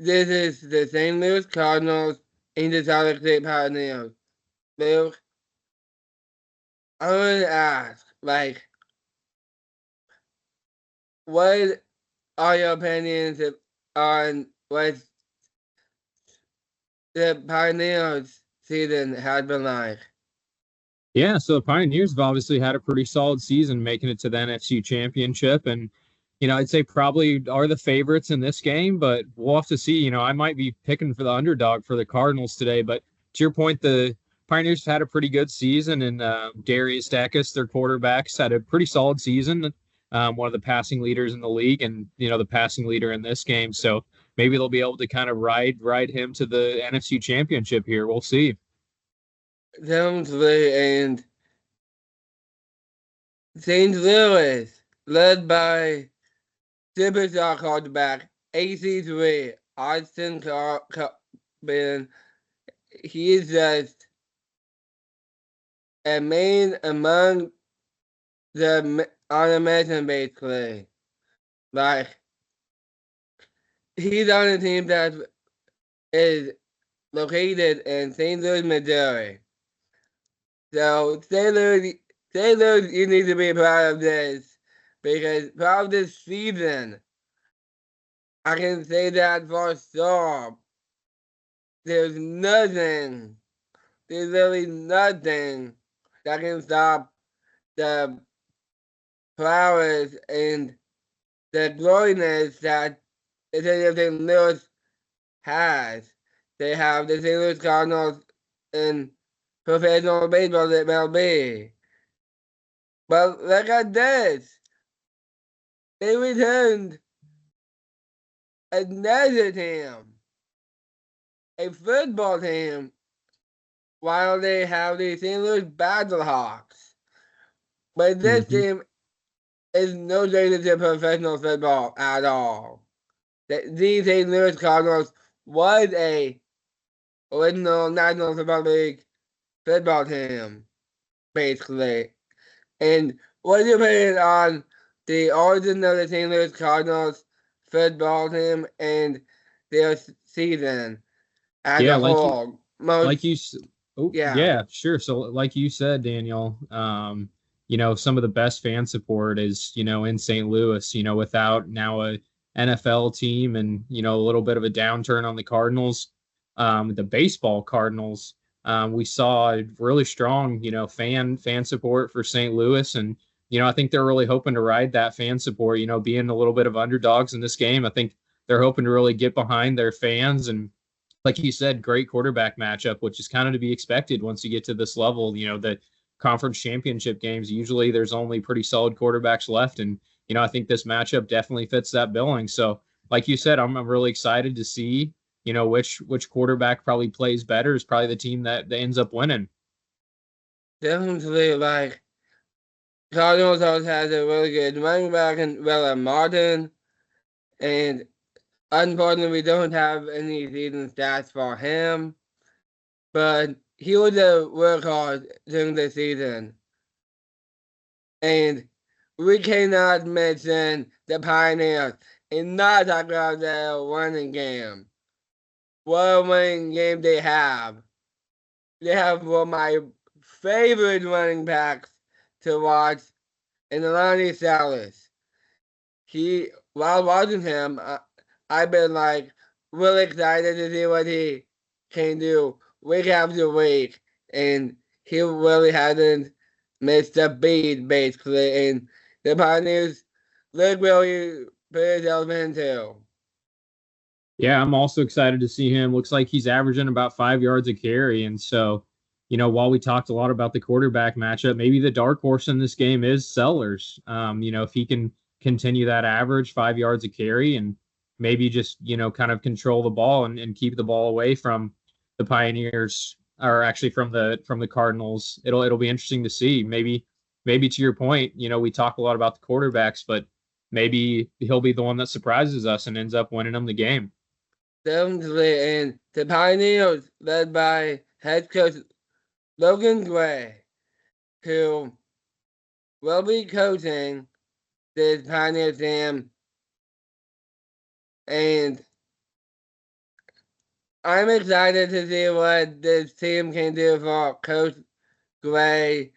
this is the St. Louis Cardinals and the Salt Lake Pioneers. Luke, I want to ask, what are your opinions on what the Pioneers season has been like? Yeah, so the Pioneers have obviously had a pretty solid season, making it to the NFC Championship, and I'd say probably are the favorites in this game, but we'll have to see. I might be picking for the underdog for the Cardinals today, but to your point, the Pioneers have had a pretty good season, and Darius Dacus, their quarterbacks, had a pretty solid season. One of the passing leaders in the league, and the passing leader in this game. So maybe they'll be able to kind of ride him to the NFC Championship here. We'll see. Definitely, and St. Louis, led by superstar quarterback AC3 Austin Corbin. He's just a main among the on a mission, basically. Like, he's on a team that is located in St. Louis, Missouri. So, St. Louis, you need to be proud of this because proud of this season, I can say that for sure. There's nothing, there's really nothing that can stop the prowess and the gloriness that the city of St. Louis has. They have the St. Louis Cardinals in professional baseball at MLB. But look at this. They returned another team, a football team, while they have the St. Louis Battlehawks. But this Mhm. team is no related to professional football at all. The St. Louis Cardinals was a original National Football League football team, basically. And what's your opinion on the origin of the St. Louis Cardinals football team and their season as Yeah, a like you whole? like Most, you oh yeah, yeah, sure. So like you said, Daniel, some of the best fan support is, in St. Louis, without now a NFL team and, a little bit of a downturn on the Cardinals, the baseball Cardinals, we saw a really strong, fan support for St. Louis. And, I think they're really hoping to ride that fan support, being a little bit of underdogs in this game. I think they're hoping to really get behind their fans and like you said, great quarterback matchup, which is kind of to be expected once you get to this level. The conference championship games, usually there's only pretty solid quarterbacks left. And, I think this matchup definitely fits that billing. So, like you said, I'm really excited to see, which quarterback probably plays better is probably the team that ends up winning. definitely Cardinals always has a really good running back in Willa Martin. And unfortunately, we don't have any season stats for him. But he was a workhorse during the season. And we cannot mention the Pioneers and not talk about their running game. What a running game they have. They have one of my favorite running backs to watch in Alani Salas. While watching him, I've been really excited to see what he can do week after week. And he really hasn't missed a beat, basically. And the Pioneers look really pretty relevant too. Yeah, I'm also excited to see him. Looks like he's averaging about 5 yards a carry. And so, while we talked a lot about the quarterback matchup, maybe the dark horse in this game is Sellers. If he can continue that average 5 yards a carry and maybe just, kind of control the ball and keep the ball away from the Pioneers or actually from the Cardinals, it'll be interesting to see. Maybe to your point, we talk a lot about the quarterbacks, but maybe he'll be the one that surprises us and ends up winning them the game. Definitely. And the Pioneers, led by head coach Logan Gray, who will be coaching this Pioneer team. And I'm excited to see what this team can do for Coach Gray.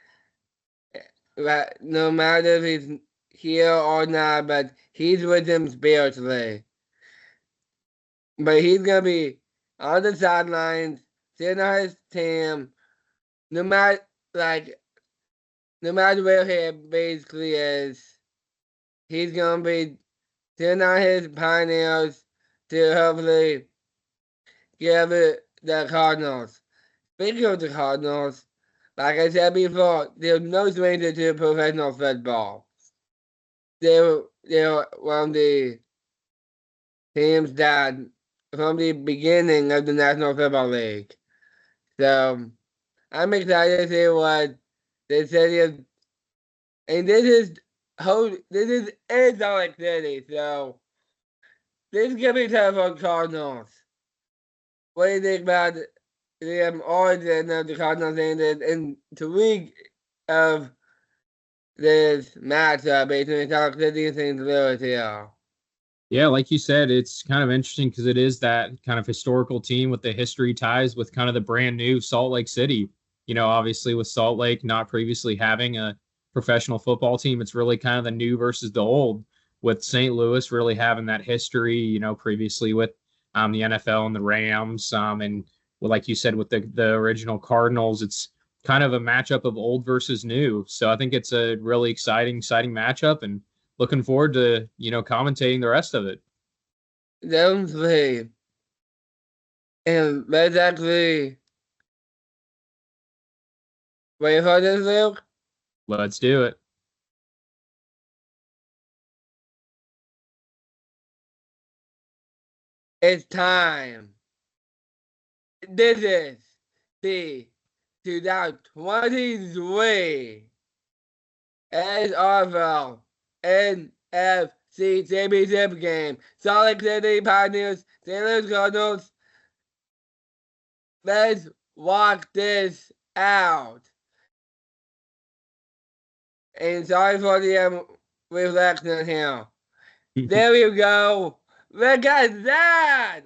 No matter if he's here or not, but he's with him spiritually. But he's gonna be on the sidelines, sitting on his team, no matter no matter where he basically is. He's gonna be sitting on his Pioneers to hopefully give it the Cardinals. Speaking of the Cardinals, like I said before, they're no stranger to professional football. They're one of the teams that from the beginning of the National Football League. So I'm excited to see what the city is, and this is in Salt Lake City, so this is gonna be tough for Cardinals. What do you think about the origin of the Cardinals in the week of this matchup between Salt Lake City and St. Louis here? Yeah, like you said, it's kind of interesting because it is that kind of historical team with the history ties with kind of the brand new Salt Lake City. Obviously with Salt Lake not previously having a professional football team, it's really kind of the new versus the old, with St. Louis really having that history, previously with the NFL and the Rams. And well, like you said, with the original Cardinals, it's kind of a matchup of old versus new. So I think it's a really exciting matchup, and looking forward to, commentating the rest of it. Definitely. And let's actually wait for this, Luke. Let's do it. It's time. This is the 2023 NFL NFC Championship Game. Salt Lake City Pioneers, St. Louis Cardinals. Let's walk this out. And sorry for the reflection here. There you go. Look at that.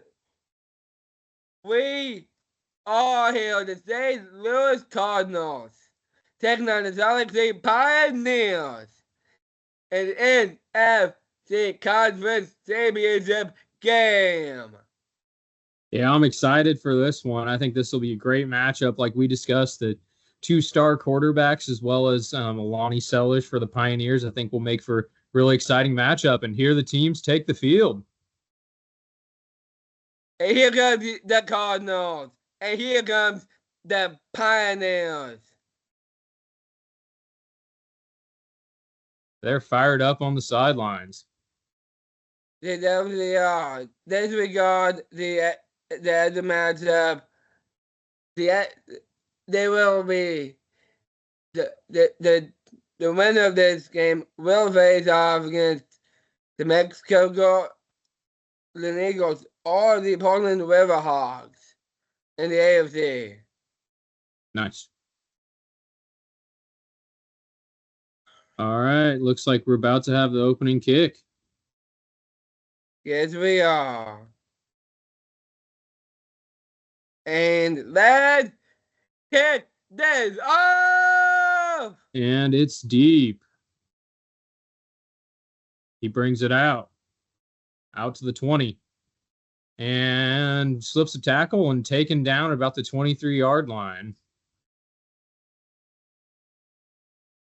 We are here, the St. Louis Cardinals, taking on the Salt Lake City Pioneers in NFC Conference Championship Game. Yeah, I'm excited for this one. I think this will be a great matchup. Like we discussed, the two-star quarterbacks as well as Alani Sellish for the Pioneers, I think will make for a really exciting matchup. And here the teams take the field. And here comes the Cardinals. And here comes the Pioneers. They're fired up on the sidelines. They definitely are. Disregard the matchup. They will be the winner of this game will face off against the Mexico Golden Eagles or the Portland Riverhawks in the AFC. Nice. All right, looks like we're about to have the opening kick. Yes, we are. And let's kick this off! And it's deep. He brings it out to the 20. And slips a tackle and taken down about the 23-yard line.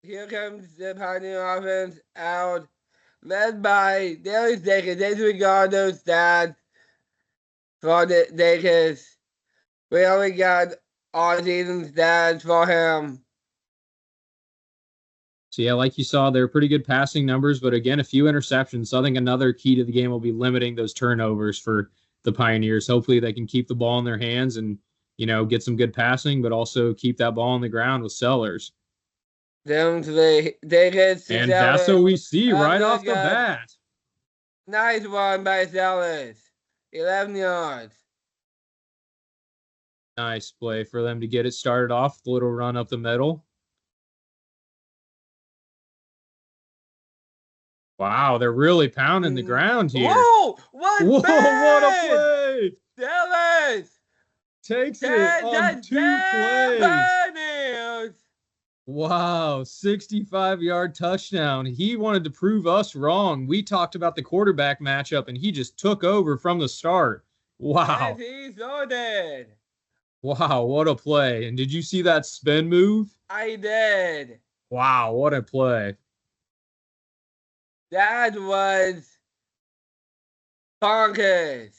Here comes the Pioneer offense out, led by Darius Dakis. Disregard those stats for Dakis. We only got all season stats for him. So, yeah, like you saw, they're pretty good passing numbers, but again, a few interceptions. So I think another key to the game will be limiting those turnovers for the Pioneers. Hopefully they can keep the ball in their hands and, get some good passing, but also keep that ball on the ground with Sellers. Them they get and that's what we see right off the bat. Nice one by Sellers. 11 yards. Nice play for them to get it started off. The little run up the middle. Wow, they're really pounding the ground here. Whoa! What a play! Sellers! takes it on 2 plays. News. Wow, 65-yard touchdown. He wanted to prove us wrong. We talked about the quarterback matchup, and he just took over from the start. Wow. Yes, he so did. Wow, what a play. And did you see that spin move? I did. Wow, what a play. That was bonkers.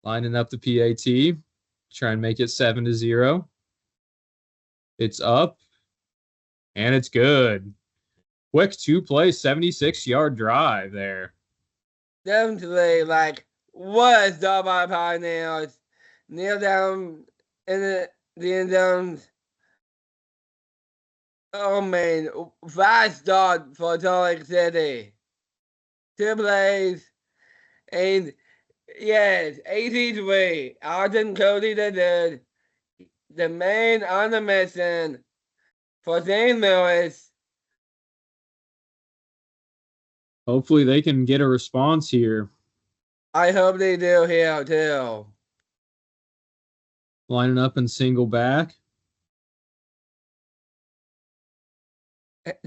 Lining up the PAT. Try and make it 7-0. It's up. And it's good. Quick 2-play, 76-yard drive there. Definitely, like, what a stop by Pioneers. Kneel down in the end zones. Oh, man. Fast start for Salt Lake City. 2 plays. And, yes, 83. Austin Cody the man on the mission for St. Louis. Hopefully they can get a response here. I hope they do here, too. Lining up in single back.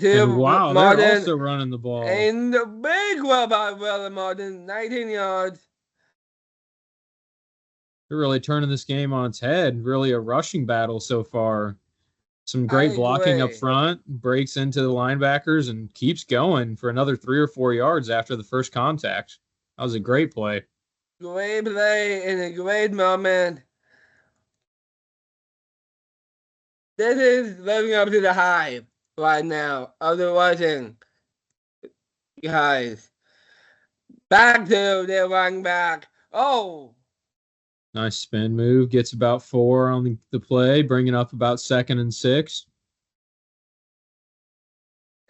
And wow, Martin, they're also running the ball. And the big one by Willie Martin, 19 yards. They're really turning this game on its head. Really a rushing battle so far. Some great blocking up front, breaks into the linebackers, and keeps going for another 3 or 4 yards after the first contact. That was a great play. Great play and a great moment. This is living up to the hype right now of the rushing guys. Back to the running back. Oh. Nice spin move. Gets about 4 on the play, bringing up about 2nd and 6.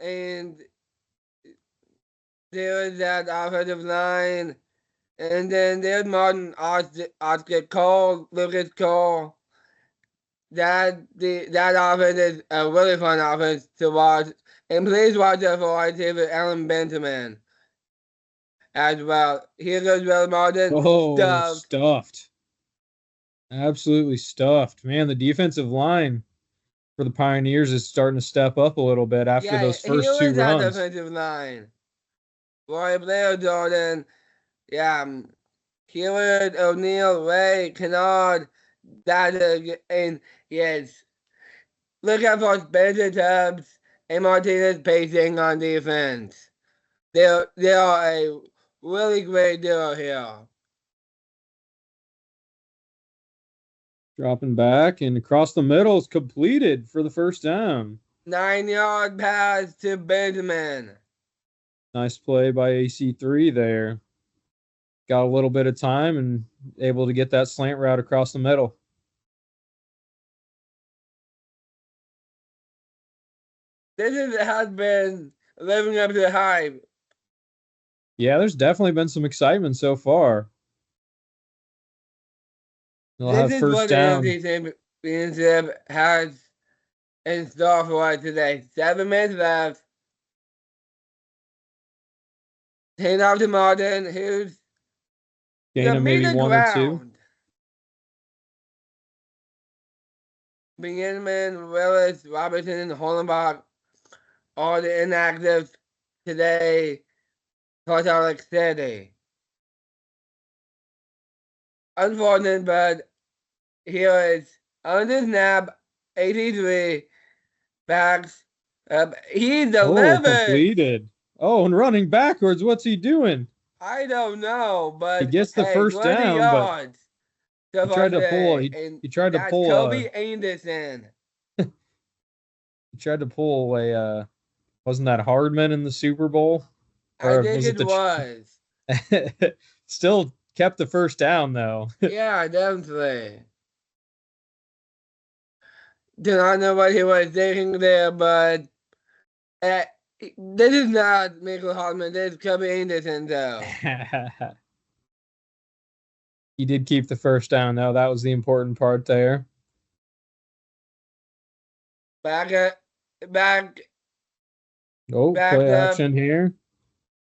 And there's that offensive line. And then there's Martin Oscar Cole, Lucas Cole. That offense is a really fun offense to watch. And please watch out for wide receiver Alan Benjamin as well. Here goes Willie Martin. Oh, stuffed. Absolutely stuffed. Man, the defensive line for the Pioneers is starting to step up a little bit after those first 2 runs. That defensive line. Roy Blair, Jordan, Hewlett, O'Neal, Ray, Kennard, and yes, look out for Spencer Tubbs and Martinez pacing on defense. They are a really great duo here. Dropping back and across the middle is completed for the first down. 9-yard pass to Benjamin. Nice play by AC3 there. Got a little bit of time and able to get that slant route across the middle. This has been living up to the hype. Yeah, there's definitely been some excitement so far. They'll have first down. This is what the championship has in store for us today. 7 minutes left. Hand off to Martin, who's gain of maybe 1 or 2. Benjamin, Willis, Robertson, and Hollenbach are the inactive today for Salt Lake City. Unfortunate, but here is on the snap, 83 backs up. He delivered. Oh, completed. Oh, and running backwards. What's he doing? I don't know, but he gets the first down. Yards but he tried to pull. He tried to pull. Kobe Anderson. He tried to pull a. Wasn't that Hardman in the Super Bowl? Or I think it was. Still kept the first down though. Yeah, definitely. Do not know what he was thinking there, but this is not Michael Hardman. This is Kobe Anderson, though. He did keep the first down, though. That was the important part there. Back. Oh, play action here.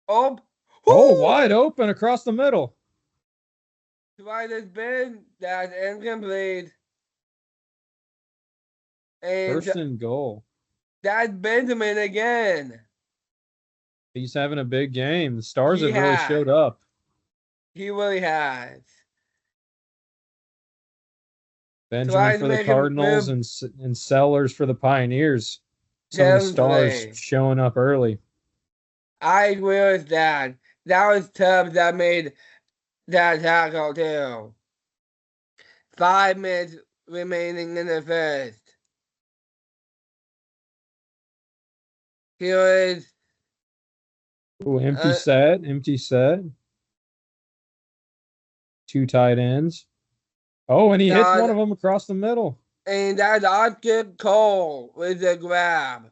Oh, wide open across the middle. Twice it's been that's incomplete. And First and goal. that's Benjamin again. He's having a big game. The Stars He have really has. showed up. He really has. Benjamin Twice for the making Cardinals move and Sellers for the Pioneers. Some of the Stars definitely. showing up early. I agree with that. That was Tubbs that made that tackle too. 5 minutes remaining in the first. Here is Ooh, empty uh, set, empty set. Two tight ends. Oh, and he hits one Todd, of them across the middle. and that's Oscar Cole with the grab.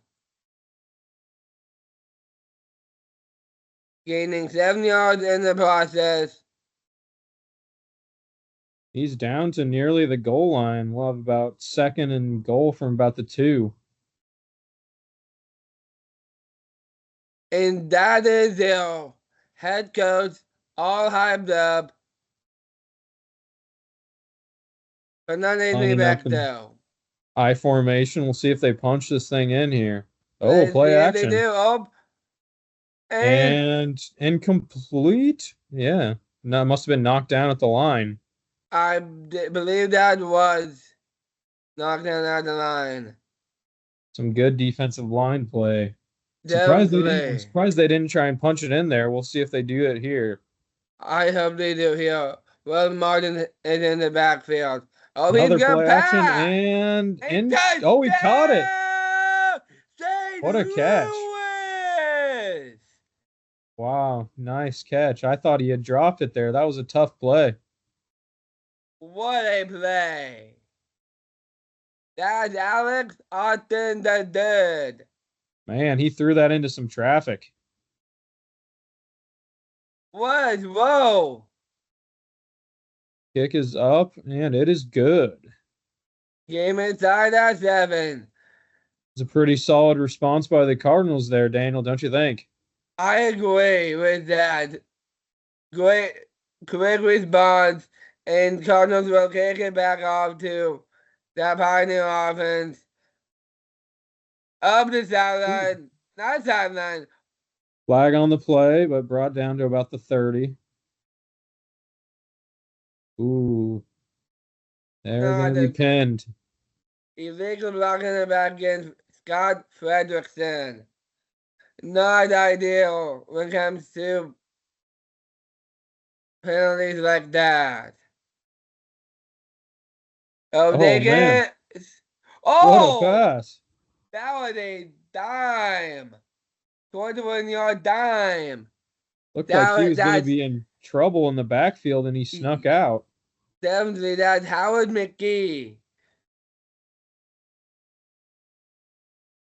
Gaining 7 yards in the process. He's down to nearly the goal line. We'll have about second and goal from about the 2. And that is their head coach all hyped up. But not anything Lining up back in though. I formation. We'll see if they punch this thing in here. Oh, Let's see play if they action. do. Oh, and And incomplete. Yeah. No, it must have been knocked down at the line. I believe that was knocked down out the line. Some good defensive line play. I'm Definitely. surprised they didn't try and punch it in there. We'll see if they do it here. I hope they do here. Well, Martin is in the backfield. Oh, he's Another gonna play action pass! and And in. Oh, he caught it. touchdown! St. What a catch. Louis! Wow, nice catch. I thought he had dropped it there. That was a tough play. What a play! That's Alex Austin the third. Man, he threw that into some traffic. What? Whoa! Kick is up and it is good. Game inside at 7. It's a pretty solid response by the Cardinals there, Daniel, don't you think? I agree with that. Great, quick response, and Cardinals will kick it back off to that Pioneer offense. Up the sideline, not sideline. Flag on the play, but brought down to about the 30. Ooh, they're No, going to be the pinned. illegal blocking it back against Scott Frederickson. Not ideal when it comes to penalties like that. Oh, they Oh, man. get. What a Oh! pass. That was a dime. 21-yard dime. Looked like he was going to That's be in trouble in the backfield and he snuck out. definitely that's Howard McGee.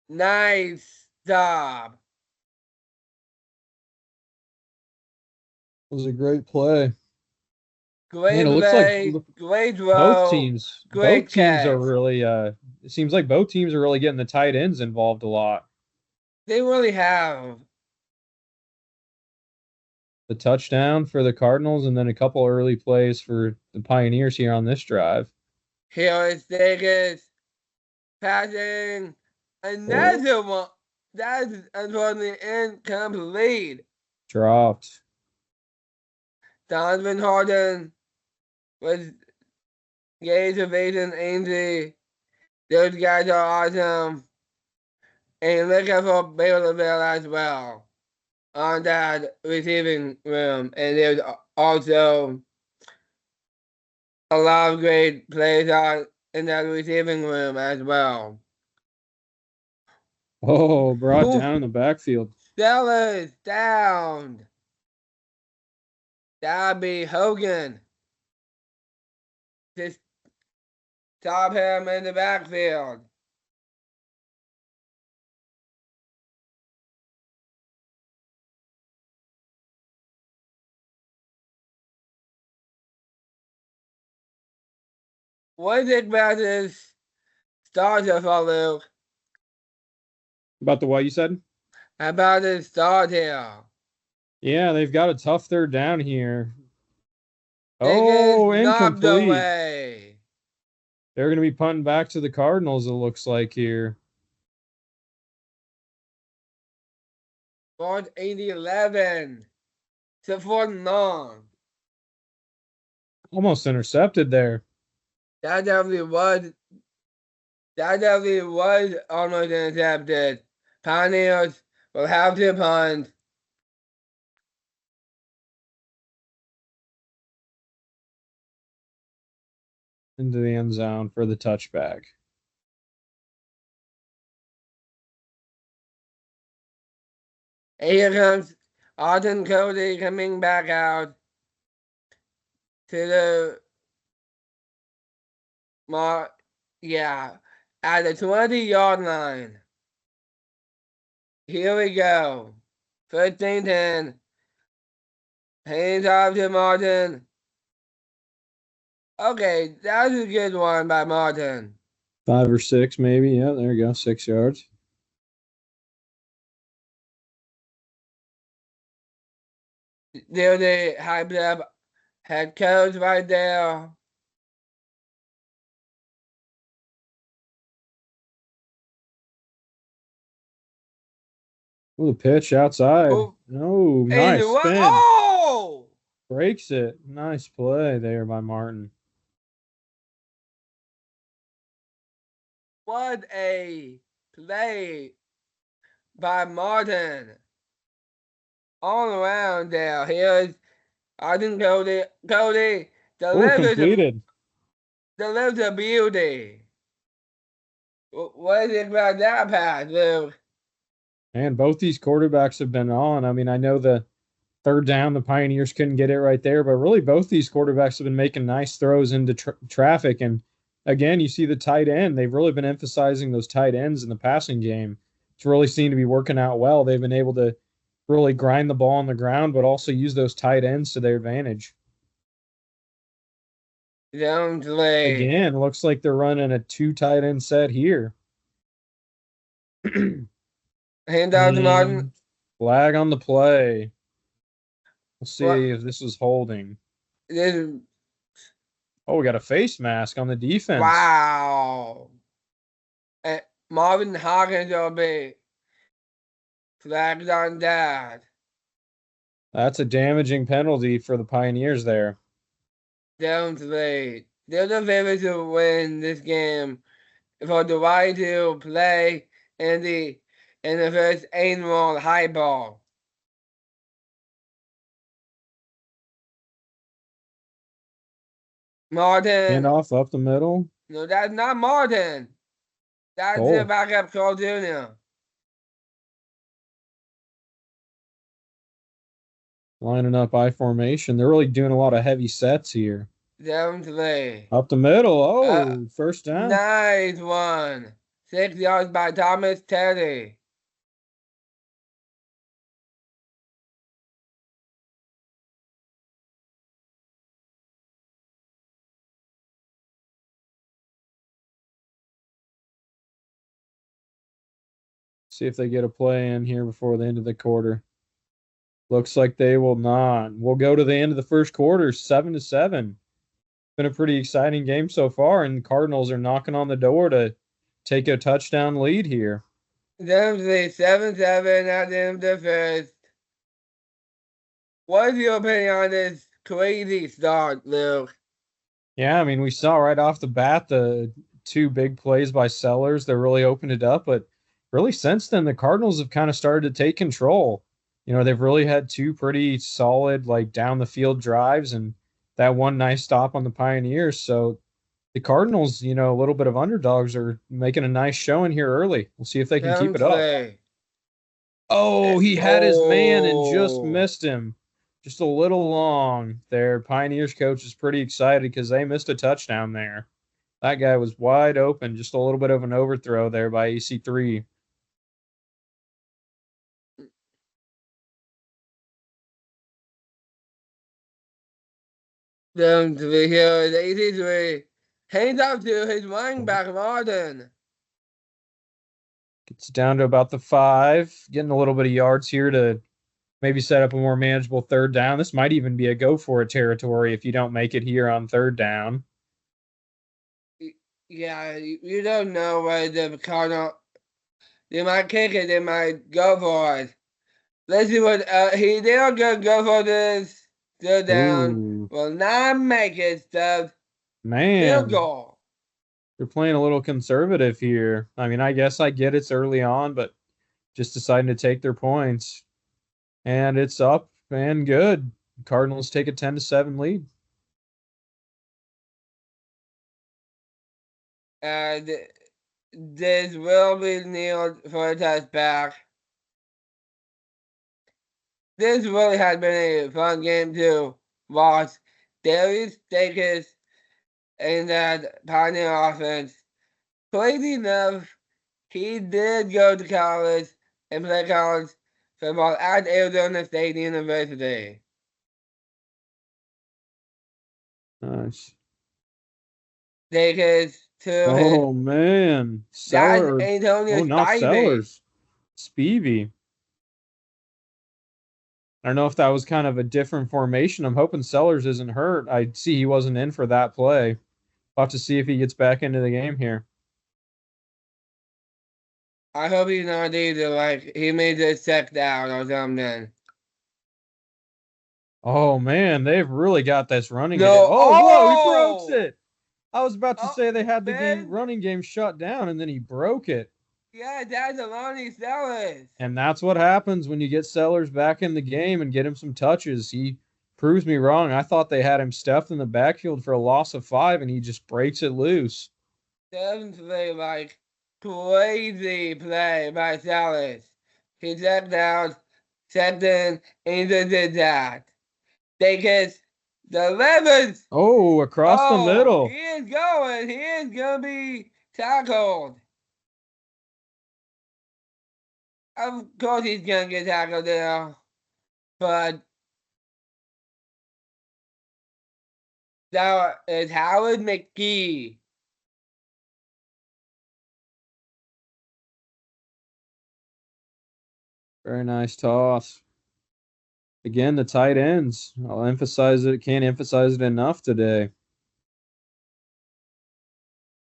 Nice job. It was a great play. Great Man, it looks like play, great both throw, teams great both teams are catch. really it seems like both teams are really getting the tight ends involved a lot. They really have. The touchdown for the Cardinals and then a couple early plays for the Pioneers here on this drive. Here is Vegas passing Oh, another one. That is unfortunately incomplete. dropped. Donovan Harden was Gates, Evasion, Ainsley. Those guys are awesome. And look out for Baylorville as well on that receiving room. And there's also a lot of great plays on in that receiving room as well. Oh, brought Ooh, down in the backfield. Sellers down. That'd be Hogan. Just stop him in the backfield. What do you think about this starter for Luke? About the what you said? About this start here? Yeah, they've got a tough third down here. Oh, Knocked incomplete. away. They're going to be punting back to the Cardinals, it looks like here. 4th 11. To 4th long. Almost intercepted there. That definitely was. That definitely was almost intercepted. Pioneers will have to punt. Into the end zone for the touchback. Here comes Austin Cody coming back out to the mark. Yeah, at the 20-yard line. Here we go. 15-10. Hands off to Martin. Okay, that was a good one by Martin. 5 or 6, maybe. Yeah, there you go. 6 yards. There they hyped up head coach right there. Oh, the pitch outside. Oh, Oh, and nice what? spin. Oh! Breaks it. Nice play there by Martin. What a play by Martin. All around there. Here's Arden Cody. Cody Oh, completed. delivers a beauty. What do you think about that pass, Luke? And both these quarterbacks have been on. I mean, I know the third down, the Pioneers couldn't get it right there, but really both these quarterbacks have been making nice throws into traffic. And again, you see the tight end. They've really been emphasizing those tight ends in the passing game. It's really seemed to be working out well. They've been able to really grind the ball on the ground, but also use those tight ends to their advantage. Down play. Again, looks like they're running a 2 tight end set here. Hand out to Martin. Flag on the play. We'll see if this is holding. Oh, we got a face mask on the defense. Wow. And Marvin Hawkins will be flagged on that. That's a damaging penalty for the Pioneers there. Down play. They're the favorites to win this game for the right to play in the first annual high ball. Martin. Hand off up the middle. No, that's not Martin. That's the backup Carl Jr. Lining up I formation. They're really doing a lot of heavy sets here. Down play. Up the middle. Oh, first down. Nice one. 6 yards by Thomas Teddy. See if they get a play in here before the end of the quarter. Looks like they will not. We'll go to the end of the first quarter, 7-7. Been a pretty exciting game so far, and the Cardinals are knocking on the door to take a touchdown lead here. Definitely 7-7 at the end of the first. What is your opinion on this crazy start, Luke? Yeah, I mean, we saw right off the bat the 2 big plays by Sellers that really opened it up, but really since then the Cardinals have kind of started to take control. You know, they've really had 2 pretty solid, like, down the field drives and that one nice stop on the Pioneers. So the Cardinals, you know, a little bit of underdogs, are making a nice showing here early. We'll see if they can keep it up. Oh, he had his man and just missed him. Just a little long there. Pioneers coach is pretty excited because they missed a touchdown there. That guy was wide open. Just a little bit of an overthrow there by EC3. Down to the here is 83. Hands up to his running back, Martin. Gets down to about the 5. Getting a little bit of yards here to maybe set up a more manageable third down. This might even be a go for it territory if you don't make it here on third down. Yeah, you don't know whether the Cardinal, they might kick it, they might go for it. Let's see what they don't go for this. Third down. Ooh, Will not make it. Stuff. Field man. goal. They're playing a little conservative here. I mean, I guess I get it's early on, but just deciding to take their points. And it's up and good. Cardinals take a 10-7 lead. And this will be nailed for a touchback. This really has been a fun game to watch. Darius Dacus and that Pioneer offense. Crazy enough, he did go to college and play college football at Arizona State University. Nice. Dacus to his Oh, man. that's Seller. Antonio Oh, not Spivey. Sellers. Spivey. I don't know if that was kind of a different formation. I'm hoping Sellers isn't hurt. I see he wasn't in for that play. We'll have to see if he gets back into the game here. I hope he's not either. Like he made this check down or something. Oh, man. They've really got this running. No. Whoa. He broke it. I was about to Oh, say they had the man. running game shut down, and then he broke it. Yeah, that's Alani Sellers. And that's what happens when you get Sellers back in the game and get him some touches. He proves me wrong. I thought they had him stuffed in the backfield for a loss of 5, and he just breaks it loose. Definitely like crazy play by Sellers. He checked out, checked in, and he did that. They get the 11th. Oh, across the middle. He is going. He is going to be tackled. Of course he's going to get tackled there. But that is Howard McGee. Very nice toss. Again, the tight ends. I'll emphasize it. Can't emphasize it enough today.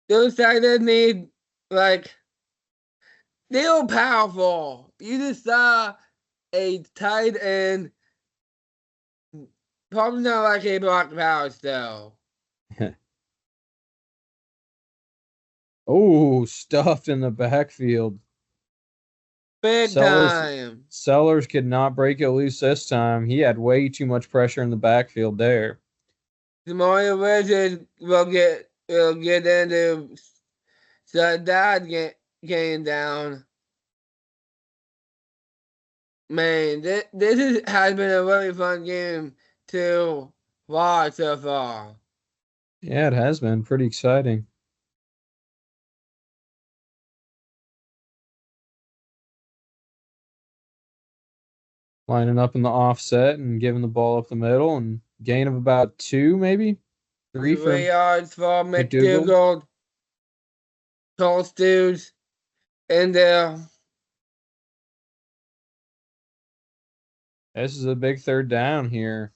Those tight ends need, like, they're powerful. You just saw a tight end, probably not like a block Powers, though. Oh, stuffed in the backfield. Big time. Sellers could not break it loose this time. He had way too much pressure in the backfield there. Demario Richards will get into that game down. Man, has been a really fun game to watch so far. Yeah, it has been pretty exciting. Lining up in the offset and giving the ball up the middle and gain of about 2, maybe 3 for 3 yards for McDougal. McDougal. Colts dudes in there. This is a big third down here.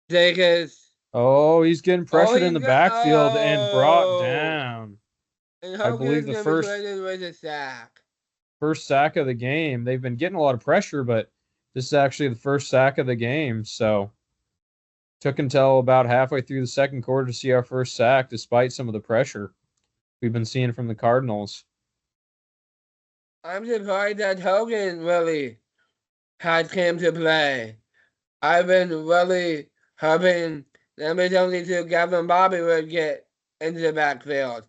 Jacobs. Oh, he's getting pressured in the backfield and brought down. And I believe the first sack of the game. They've been getting a lot of pressure, but this is actually the first sack of the game. So took until about halfway through the second quarter to see our first sack, despite some of the pressure we've been seeing from the Cardinals. I'm surprised that Hogan really had came to play. I've been really hoping number 22 Gavin Bobby would get into the backfield.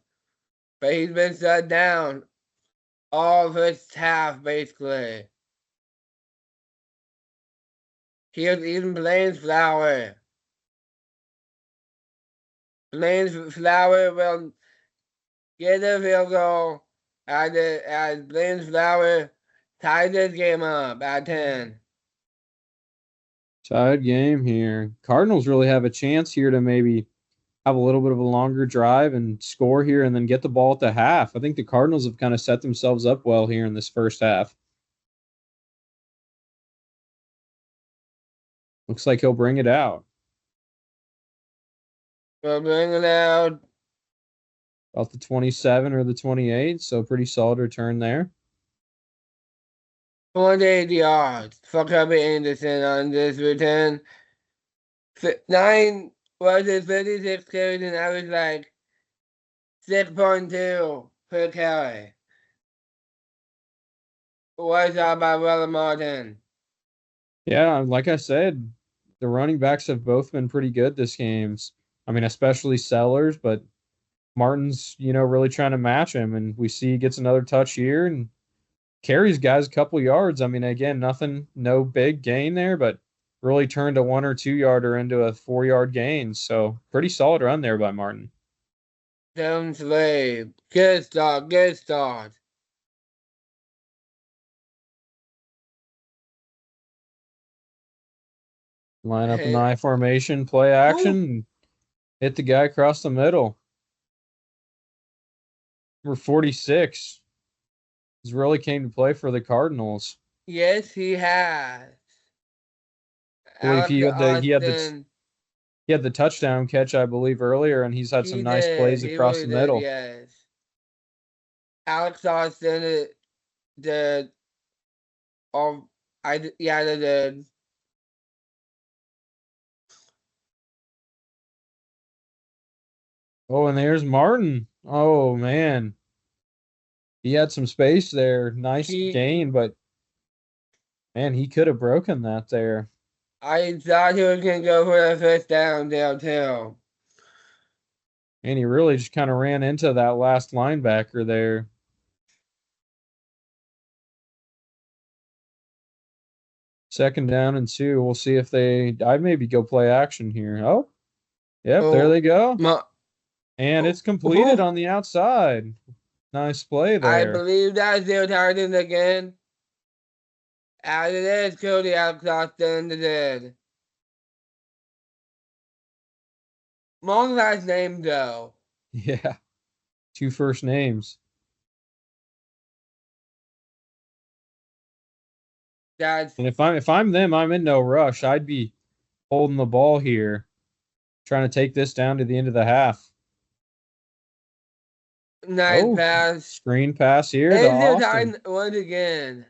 But he's been shut down all first half, basically. Here's even Blaine's Flower. Blaine's Flower will get a field goal as Blaine's Flower ties this game up at 10. Tied game here. Cardinals really have a chance here to maybe. have a little bit of a longer drive and score here and then get the ball at the half. I think the Cardinals have kind of set themselves up well here in this first half. Looks like he'll bring it out. We'll bring it out. About the 27 or the 28, so pretty solid return there. 28 yards for Kirby Anderson on this return. 9 was his 56 carries and average like 6.2 per carry. Was out by Willa Martin. Yeah, like I said, the running backs have both been pretty good this game. I mean, especially Sellers, but Martin's, really trying to match him, and we see he gets another touch here and carries guys a couple yards. I mean, again, no big gain there, but really turned a 1 or 2 yarder into a 4-yard gain. So pretty solid run there by Martin. Down Slave. Good start. Line up in the I formation, play action, hit the guy across the middle. Number 46 has really came to play for the Cardinals. Yes, he has. I believe he had the touchdown catch, I believe, earlier, and he's had some nice plays across the middle. Yes. Alex Austin did. They did. Oh, and there's Martin. Oh, man. He had some space there. Nice gain, but, man, he could have broken that there. I thought he was going to go for a first down there, too. And he really just kind of ran into that last linebacker there. Second down and 2. We'll see if I'd maybe go play action here. Oh, yep, there they go. And it's completed on the outside. Nice play there. I believe that's their target again. As it is, Cody Alex Austin did. Long last name, though. Yeah. 2 first names. And if I'm them, I'm in no rush. I'd be holding the ball here, trying to take this down to the end of the half. Nice pass. Screen pass here to Austin. Once again.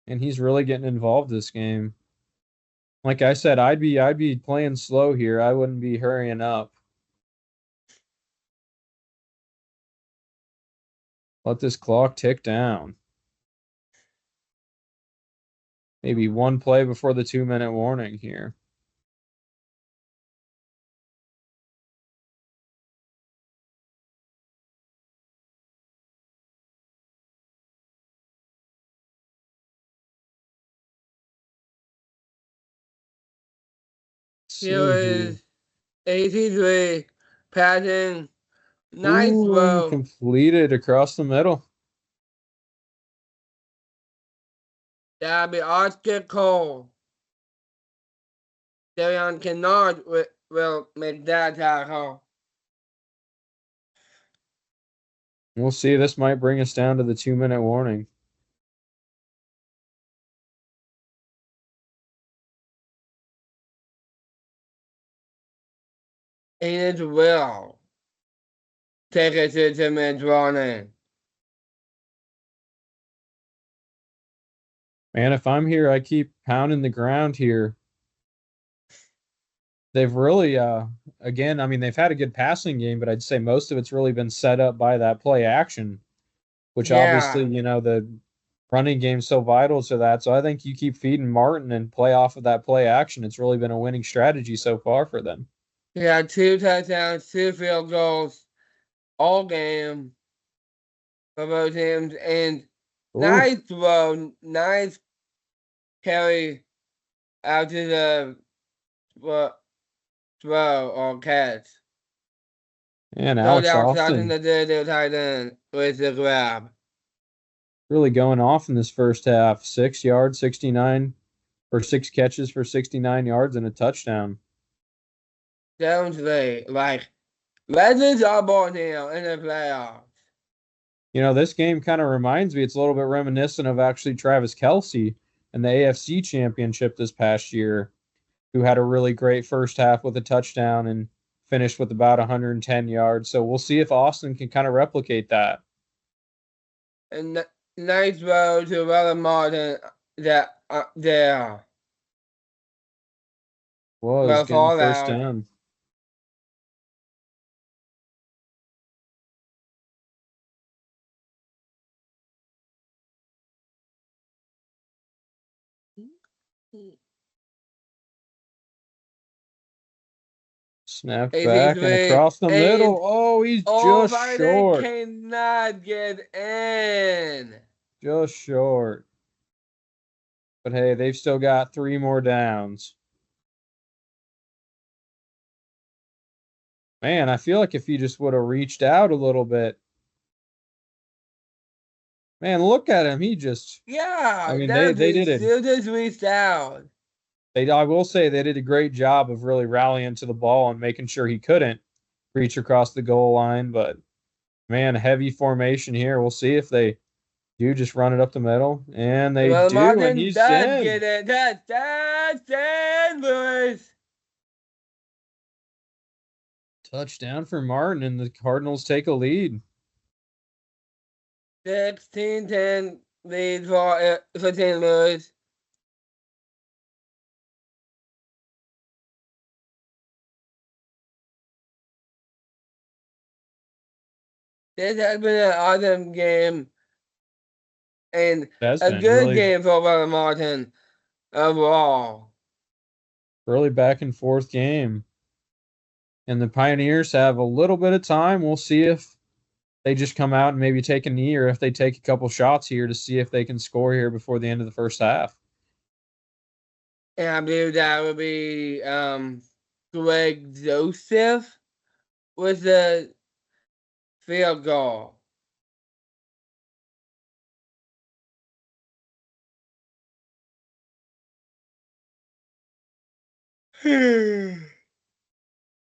And he's really getting involved this game. Like I said, I'd be playing slow here. I wouldn't be hurrying up. Let this clock tick down. Maybe one play before the 2-minute warning here. Here is 83 passing. Nice throw. Completed across the middle. That'll be Oscar Cole. Darion Kennard will make that tackle. We'll see. This might bring us down to the 2-minute warning. And it will take us to 2-minute warning. Man, if I'm here, I keep pounding the ground here. They've really, again, I mean, they've had a good passing game, but I'd say most of it's really been set up by that play action, which obviously, the running game's so vital to that. So I think you keep feeding Martin and play off of that play action. It's really been a winning strategy so far for them. Yeah, 2 touchdowns, 2 field goals, all game for both teams. And nice throw, nice carry out to the throw or catch. And Alex Austin the tight end with the grab. Really going off in this first half. 6 yards, 69 or 6 catches for 69 yards and a touchdown. Definitely. Like, Legends are born here in the playoffs. This game kind of reminds me, it's a little bit reminiscent of actually Travis Kelce in the AFC Championship this past year, who had a really great first half with a touchdown and finished with about 110 yards. So we'll see if Austin can kind of replicate that. And nice throw to Robert Martin that there. Was Well, getting the fall first out. down. Snapped back and 83. across the And middle. Oh, he's just they short. cannot get in. Just short. But hey, they've still got 3 more downs. Man, I feel like if he just would have reached out a little bit. Man, look at him. He just Yeah, I mean they definitely did it. still just reached out. I will say they did a great job of really rallying to the ball and making sure he couldn't reach across the goal line, but man, heavy formation here. We'll see if they do just run it up the middle. And they Well, do, and Martin he's does in. get it. That's St. Louis. Touchdown for Martin, and the Cardinals take a lead. 16-10 lead for St. Louis. This has been an awesome game and That's a been good really, game for Robert Martin overall. really back and forth game. And the Pioneers have a little bit of time. We'll see if they just come out and maybe take a knee or if they take a couple shots here to see if they can score here before the end of the first half. And I believe that would be Greg Joseph with the field goal.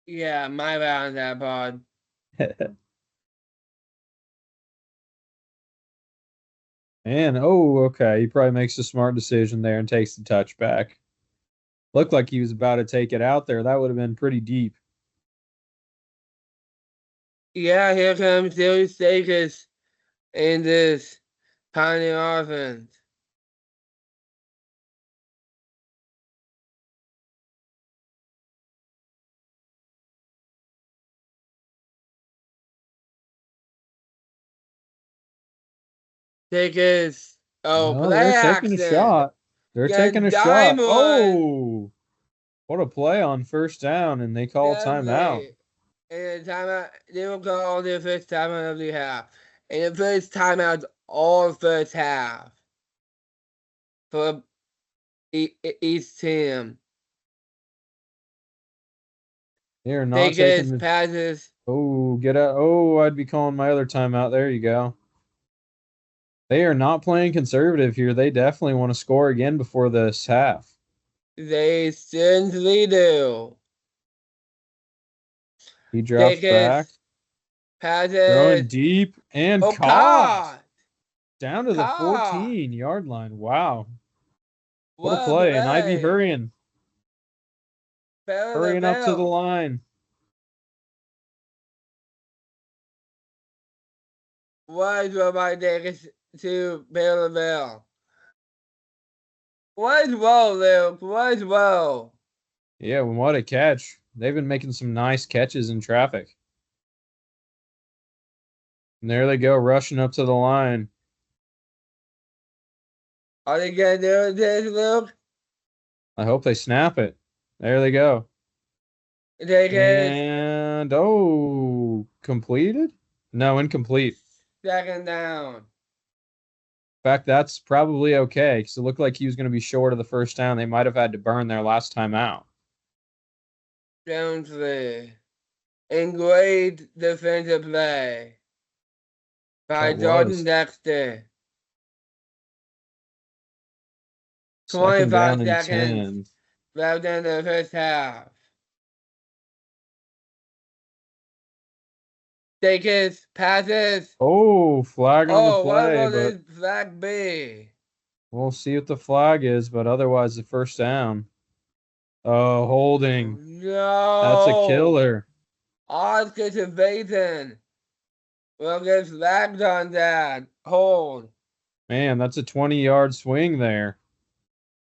Yeah, my bad on that pod. And okay, he probably makes a smart decision there and takes the touchback. Looked like he was about to take it out there. That would have been pretty deep. Yeah, here comes Joey Stakers in this Pioneer offense. Stakers, No, play they're taking a action. shot. They're taking Against a shot. Diamond. Oh, what a play on first down, and they call a timeout. Definitely. And the timeout, they will call the first timeout of the half. And the first timeout all first half for each team. They're not taking Stakers, the. passes. Oh, get out. Oh, I'd be calling my other timeout. There you go. They are not playing conservative here. They definitely want to score again before this half. They certainly do. He drops back, Stakers, throwing passes. deep and Oh, caught caught! down to the Caught! 14-yard line. Wow. What a What a play. And Ivy play! hurrying up to the Bell. line. What will my Stakers to Bell? What well, Luke? What well? Yeah, what a catch. They've been making some nice catches in traffic. And there they go, rushing up to the line. Are they gonna do this, Luke? I hope they snap it. There they go. Stakers, And completed? No, incomplete. second down. In fact, that's probably okay because it looked like he was going to be short of the first down. They might have had to burn their last time out. Jonesley. And great defensive play by That was Jordan Dexter. second 25 down and seconds 10. left in the first half. Takes, passes. Oh, flag on the Oh, what play, will but this flag be? we'll see what the flag is, but otherwise the first down. Oh, Oh, holding. That's a no. killer. Oscar to Baton. Will get flagged on that. Hold. Man, that's a 20-yard swing there.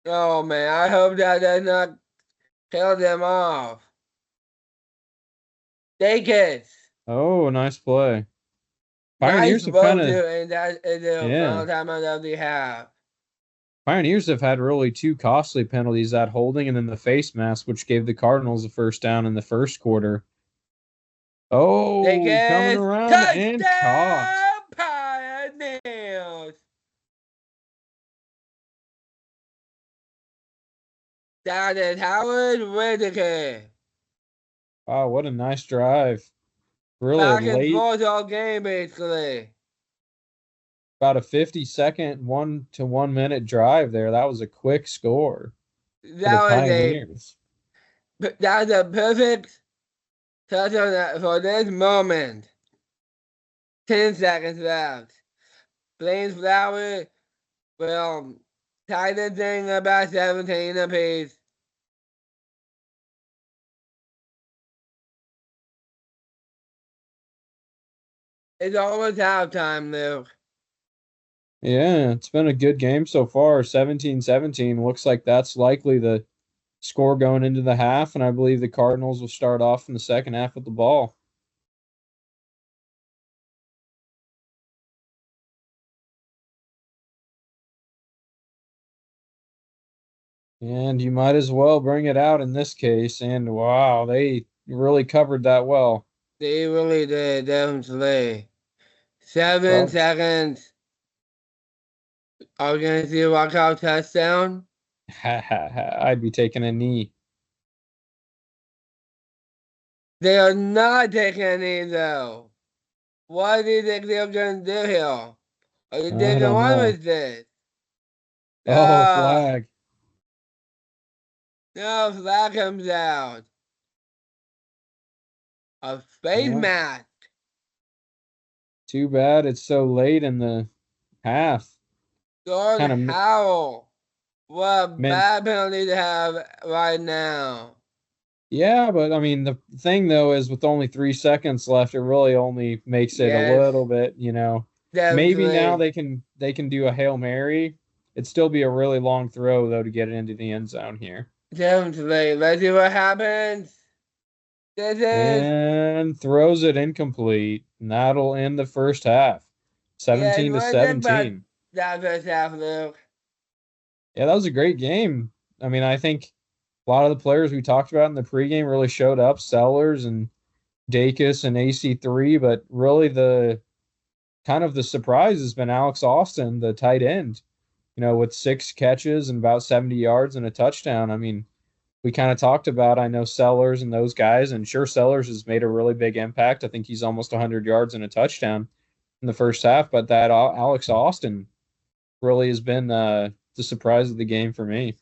Oh, man. I hope that does not kill them off. Take it. Oh, nice play. Nice Pioneers have kind roll of, to, and that is the yeah. final time of the half. Pioneers have had really two costly penalties, that holding and then the face mask, which gave the Cardinals a first down in the first quarter. Take Oh, coming it. around and caught. Touchdown, Pioneers. That is Howard Whitaker. Wow, what a nice drive. Really a Back and late, forth all game, basically. about a 50-second, 1 to 1 minute drive there. That was a quick score for the That was Pioneers. a perfect touchdown for this moment. 10 seconds left. Flames Flower will tie the thing about 17 apiece. It's almost halftime, Luke. Yeah, it's been a good game so far. 17-17. Looks like that's likely the score going into the half, and I believe the Cardinals will start off in the second half with the ball. And you might as well bring it out in this case. And wow, they really covered that well. They really did, definitely. 7 Well, seconds. Are we going to see a walkout touchdown? I'd be taking a knee. They are not taking any, though. What do you think they're going to do here? Are you I taking don't one know. with this? Oh, No, flag. no, flag comes out. A face Well, mask. too bad it's so late in the half. Gordon Kind of Howell. What a meant, bad penalty to have right now. yeah, but I mean, the thing though is with only 3 seconds left, it really only makes it a Yes, little bit, maybe now definitely. they can do a Hail Mary. It'd still be a really long throw though to get it into the end zone here. Definitely. Let's see what happens. This is, And throws it incomplete. And that'll end the first half. yes, 17 to what do you think about 17. that first half, Luke? Yeah, that was a great game. I mean, I think a lot of the players we talked about in the pregame really showed up, Sellers and Dacus and AC3, but really the kind of the surprise has been Alex Austin, the tight end, with 6 catches and about 70 yards and a touchdown. I mean, we kind of talked about, I know Sellers and those guys, and sure, Sellers has made a really big impact. I think he's almost 100 yards and a touchdown in the first half, but that Alex Austin really has been the surprise of the game for me.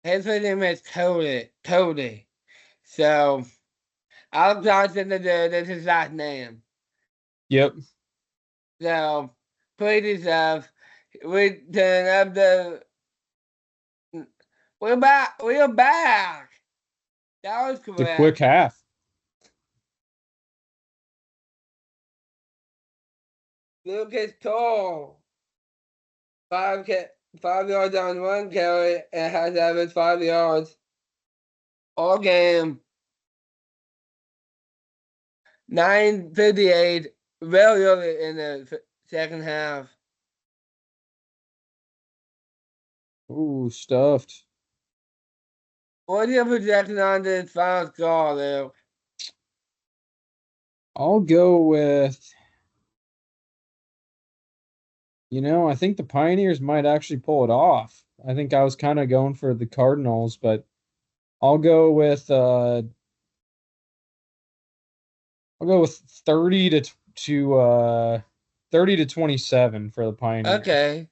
His name is Cody. Cody. So, Alex Johnson, that's his last name. Yep, So, pretty tough. We turn up the. We're back. We're back. That was it's a quick correct. half. Lucas Tall. 5 yards on one carry and has averaged 5 yards all game. 9:58, very early in the second half. Ooh, stuffed. What's your projection on this final score, Luke? I'll go with, I think the Pioneers might actually pull it off. I think I was kind of going for the Cardinals, but I'll go with 30 to 27 for the Pioneers. Okay.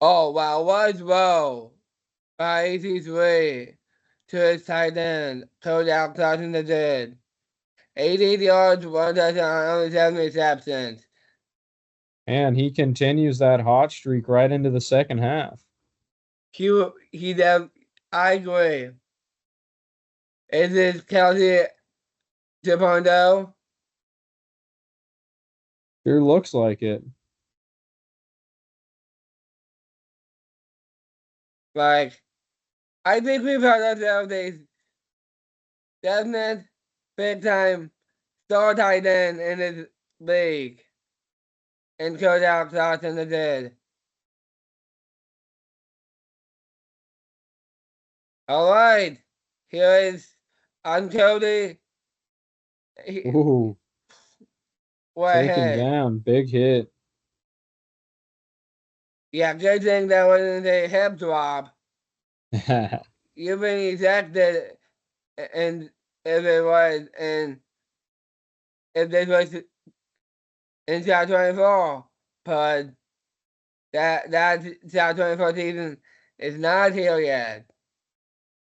Oh, wow. Was low by 83 to his tight end, Cody Alcott in the dead. 88 yards, 1 touchdown, only 7 receptions. And he continues that hot streak right into the second half. He does. I agree. Is this Kelsey 2.0? Sure looks like it. Like, I think we've had ourselves a definite big time star tight end in this league. And Coach Alex Dawson did. All right. Here is on Cody. Ooh, What taken hit? down. Big hit. Yeah, good thing that wasn't a hip drop. You've been ejected, and if it was, and if this was in South 24, but that South 24 season is not here yet.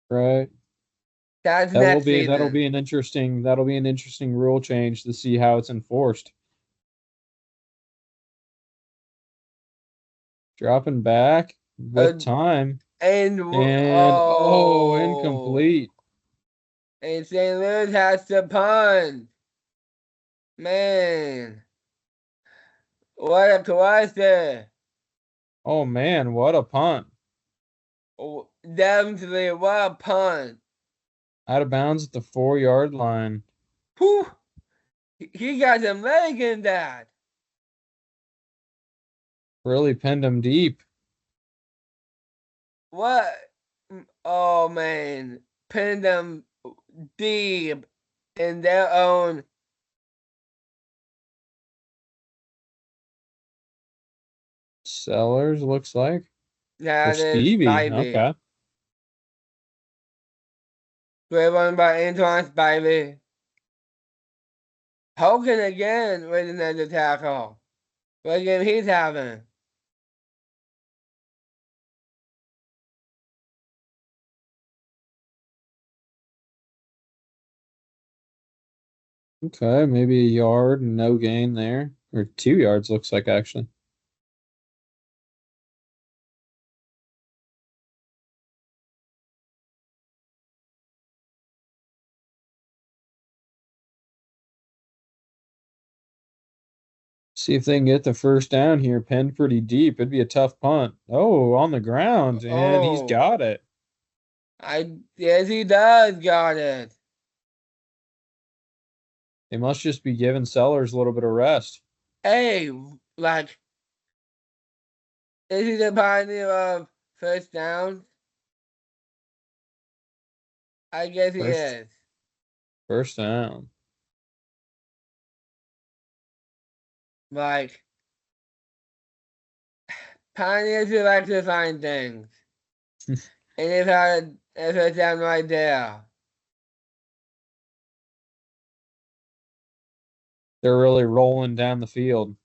Right. That's That will next be season. an interesting rule change to see how it's enforced. Dropping back with time. And And incomplete. And St. Louis has to punt. Man, what a cluster. Oh man, what a punt. Definitely, what a punt. Out of bounds at the 4-yard line. Whew. He got some leg in that. Really pinned him deep. What? Oh man, pinned them deep in their own. Sellers looks like. Or That is Stevie. Spivey. Okay. Great one by Antoine Spivey. Hogan again with another tackle. What game he's having? Okay, maybe a yard and no gain there. Or 2 yards looks like actually. See if they can get the first down here. Pinned pretty deep. It'd be a tough punt. Oh, on the ground, and he's Oh, got it. yes he does got it. They must just be giving Sellers a little bit of rest. Hey, like, is he the pioneer of first downs? I guess he First, is. first down. Like, pioneers who like to find things. And they've had a first down right there. They're really rolling down the field.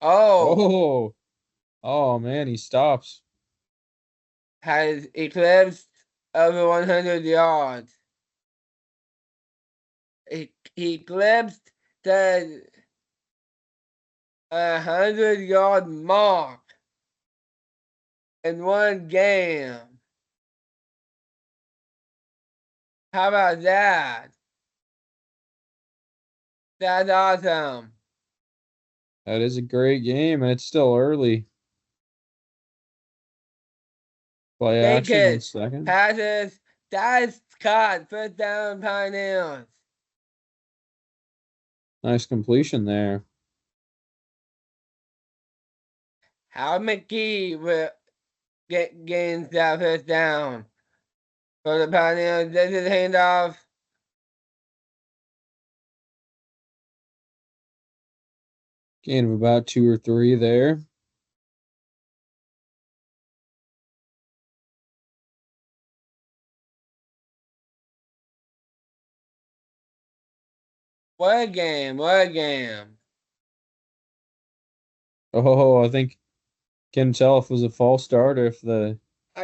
Oh, Oh, oh man, he stops. has eclipsed over 100 yards. He eclipsed the 100-yard mark in one game. How about that? That's awesome. That is a great game, and it's still early. Play Take action in it. second. Passes. That's caught. First down, Pioneers. Nice completion there. How McGee will gains that first down for the Pioneers. This is handoff. Gain of about 2 or 3 there. What a game. What a game. Oh, I think can tell if it was a false start or if I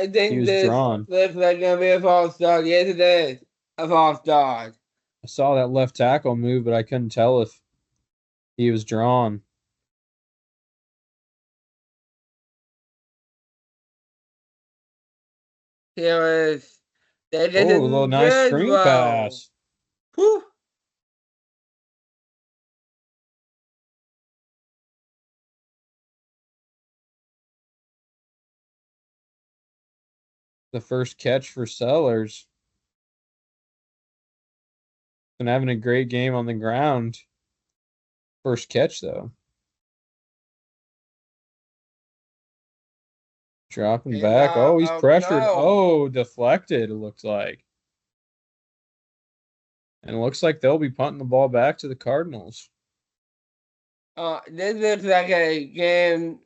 he think was this drawn. looks like going to be a false start. Yes, it is. a false start. I saw that left tackle move, but I couldn't tell if he was drawn. Here is they get Oh, a a little nice good screen throw. pass. Whew. The first catch for Sellers. Been having a great game on the ground. First catch, though. Dropping And back. Oh, he's oh pressured. no. Oh, deflected, it looks like. And it looks like they'll be punting the ball back to the Cardinals. This looks like a game.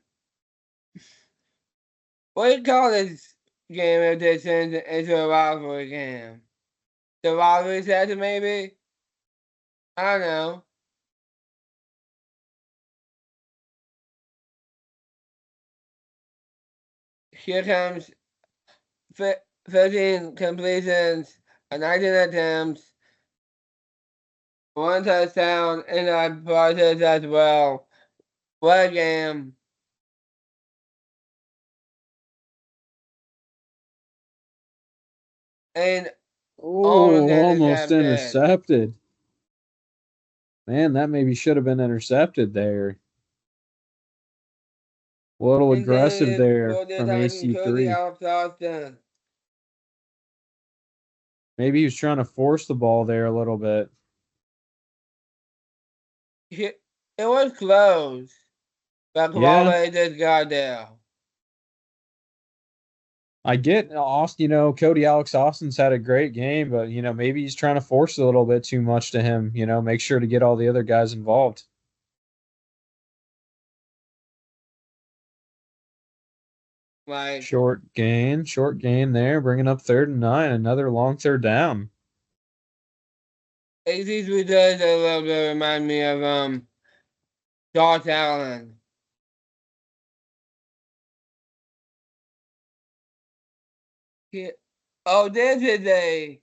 What do you call this game if this turns into a rivalry game? The rivalry session, maybe? I don't know. Here comes 13 completions, 19 attempts, one touchdown in that process as well. What a game. And almost Oh, almost intercepted. intercepted. Man, that maybe should have been intercepted there. A little aggressive Intended there for the from Titan Cody AC3. out Austin. Maybe he was trying to force the ball there a little bit. It was close, but Yeah, quality just got there. I get Austin, Cody Alex Austin's had a great game, but maybe he's trying to force it a little bit too much to him, make sure to get all the other guys involved. Like, Short gain there, bringing up 3rd and 9, another long third down. AC's does a little bit remind me of Josh Allen. He, oh, this is a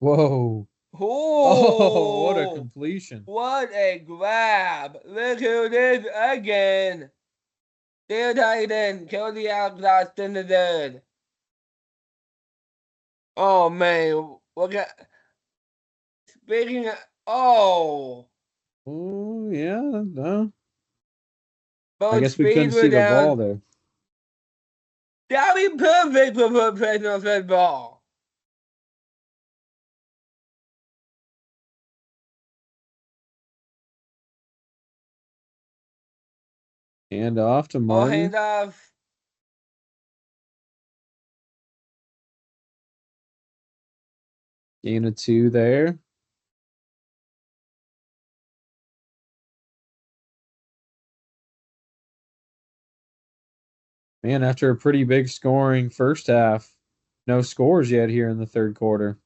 Whoa. Oh, what a oh, completion. what a grab! Look who this again. Their tight end, Cody Alex Austin the third. Oh man, look at speaking of oh. Oh, yeah, no. I Both guess we couldn't speeds were see the ball down. there. That'd be perfect for professional football. Hand off to Oh, Martin. handoff. Gain of 2 there. Man, after a pretty big scoring first half, no scores yet here in the third quarter.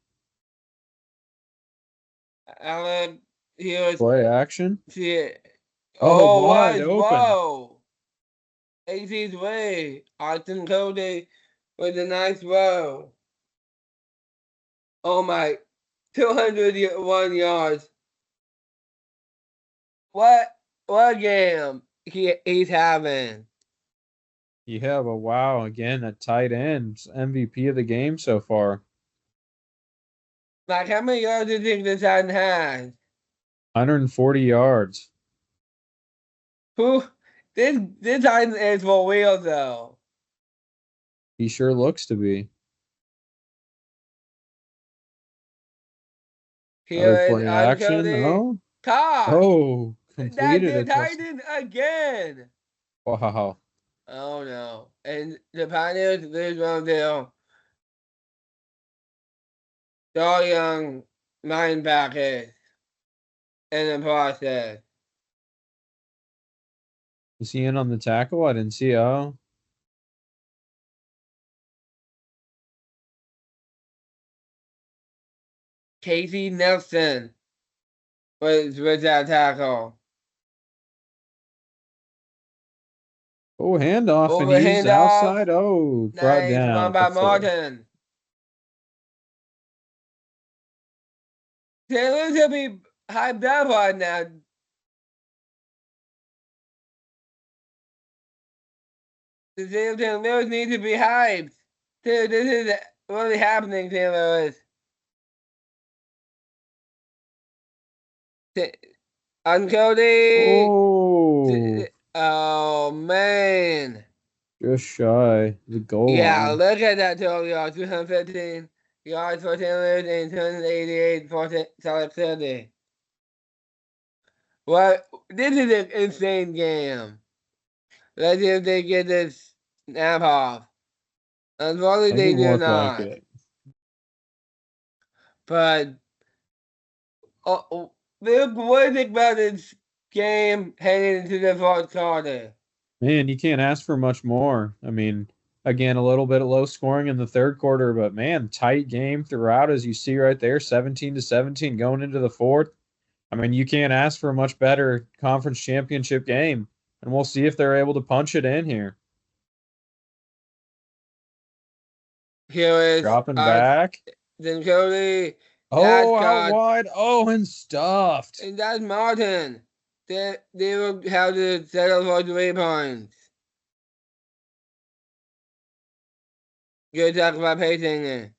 Allen, he was. Play action. See, Oh, oh, wide what? open. Whoa. AC's way. Austin Cody with a nice throw. Oh my. 201 yards. What game he's having? You have a wow again at tight end, MVP of the game so far. Like, how many yards do you think this Titan has? 140 yards. Who? This Titan is for real, though. He sure looks to be. Another Here is play action. Cody. Oh, Caught. oh, That's completed the it. Titan again. Wow. Oh no. And the Pioneers lose one deal. All young linebackers in the process. Is he in on the tackle? I didn't see. Oh, Casey Nelson was that tackle. handoff and he's Overhand off. outside. Oh, brought Nice down one at the by 4. Martin. St. Louis will be hyped up right now. The St. Louis need to be hyped. Dude, this is really happening, St. Louis. On Cody. Oh, Oh, man. just shy the goal Yeah, line. look at that total yards. 215 yards for St. Louis and 288 for Salt Lake City. Well, this is an insane game. Let's see if they get this snap off. Unfortunately, they Doesn't do look like not. it. But Luke, what do you think about this game heading into the fourth quarter? Man, you can't ask for much more. I mean, again, a little bit of low scoring in the third quarter, but man, tight game throughout, as you see right there, 17-17 going into the fourth. I mean, you can't ask for a much better conference championship game, and we'll see if they're able to punch it in here. Here is Dropping back. then Cody. Oh, out wide. Oh, and stuffed. And that's Martin. They will have to settle for 3 points. Good talk about pacing it.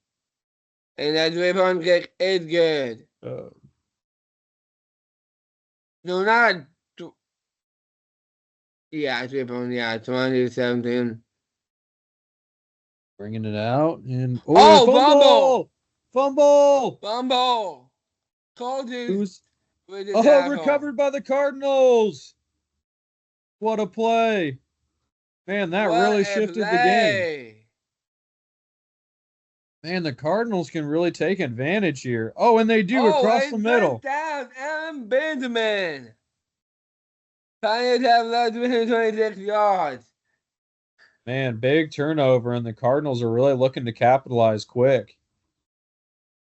And that 3-point kick is good. No, not. Yeah, 3 points. Yeah, 20-17. Bringing it out. And fumble! Fumble! Fumble! Told you. Recovered by the Cardinals. What a play. Man, that really shifted the game. Man, the Cardinals can really take advantage here. Oh, and they do across the middle. Down, Aaron Benjamin. Pioneers have left 226 yards. Man, big turnover, and the Cardinals are really looking to capitalize quick.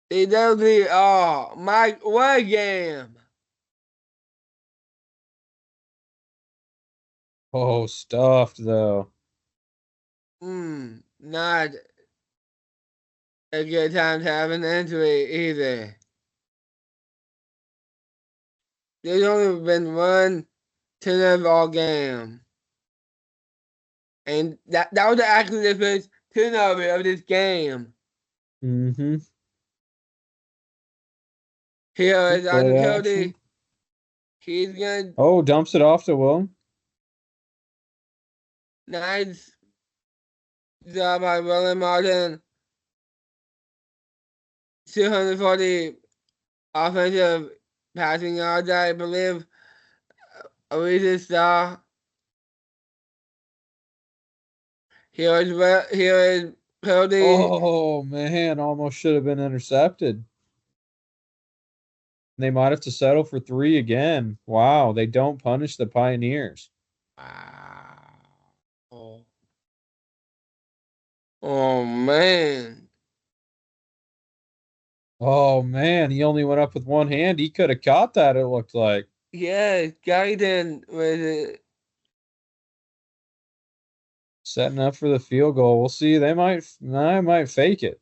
They definitely are. Mike, what a game. Oh, stuffed, though. Not a good time to have an injury either. There's only been one turnover all game. And that was actually the first turnover of this game. Mm-hmm. Here is Cody. He's gonna. Oh, dumps it off to Will. Nice job by William Martin. 240 offensive passing yards, I believe. Ariza Star. Here is Cody. Oh, man, almost should have been intercepted. They might have to settle for 3 again. Wow, they don't punish the Pioneers. Wow. Oh, man. Oh, man, he only went up with one hand. He could have caught that, it looked like. Yeah, Gaiden with it. Setting up for the field goal. We'll see. They might fake it.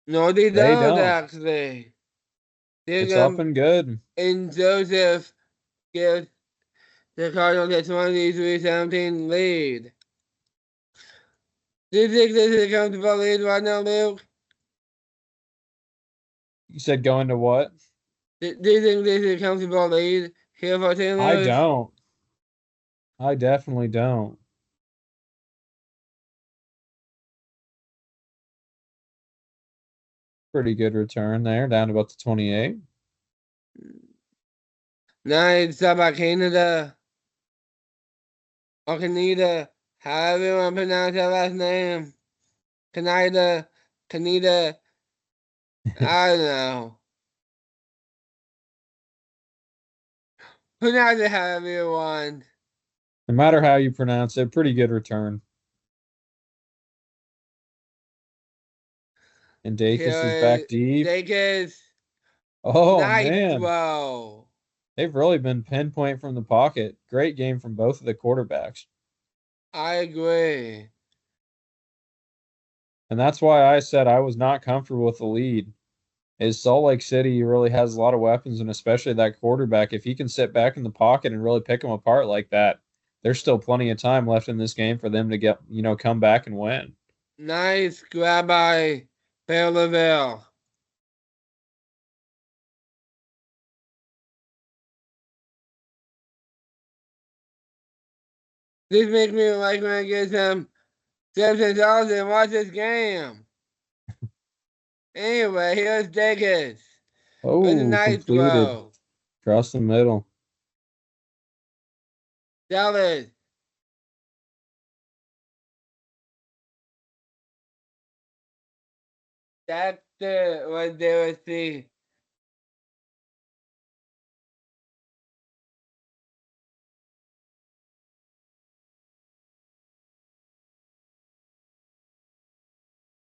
No, they don't. Actually. It's up and good. And Joseph gives the Cardinals a 23-17 lead. Do you think this is a comfortable lead right now, Luke? You said going to what? Do you think this is a comfortable lead here for St. Louis? I don't. I definitely don't. Pretty good return there, down to about the 28. Nice job by Canada. Or Canada. However you want to pronounce that last name. Canada. I don't know. Pronounce it however you want. No matter how you pronounce it, pretty good return. And Dacus is back deep. Dacus. Oh, nice man. Throw. They've really been pinpoint from the pocket. Great game from both of the quarterbacks. I agree. And that's why I said I was not comfortable with the lead. is Salt Lake City really has a lot of weapons, and especially that quarterback. If he can sit back in the pocket and really pick them apart like that, there's still plenty of time left in this game for them to get, come back and win. Nice grab by Belleville. This makes me like when I get some Simpsons also and watch this game. Anyway, here's Vegas. With a Oh, nice completed throw. across the middle. Dallas. That's what they were see.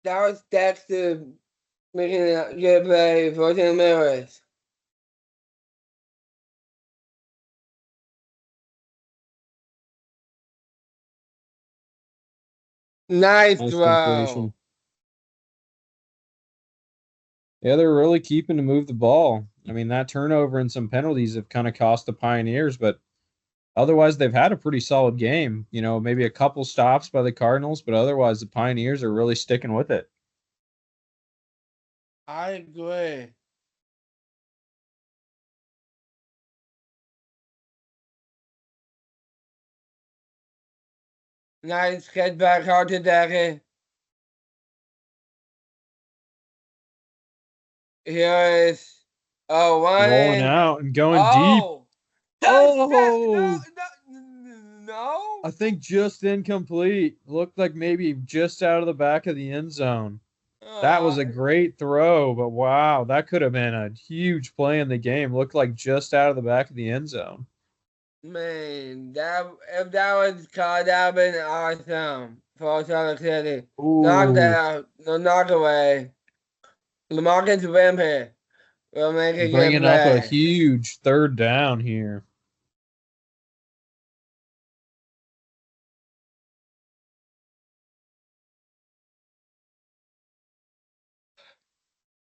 That was Dexter making a good play for the Mirrors. Nice Nice throw. completion. Yeah, they're really keeping to move the ball. I mean, that turnover and some penalties have kind of cost the Pioneers, but otherwise they've had a pretty solid game. Maybe a couple stops by the Cardinals, but otherwise the Pioneers are really sticking with it. I agree. Nice get back out to Decker. Here is Rolling one. out and going deep. Oh, touchdown! No, Oh, no. I think just incomplete. Looked like maybe just out of the back of the end zone. That was a Oh, great throw, but wow, that could have been a huge play in the game. Looked like just out of the back of the end zone. man, that if that was caught, that would have been awesome for Salt Lake City. Knocked Ooh, out, no knock away. Lamarcus Rampant will make a good bringing up a play. huge third down here.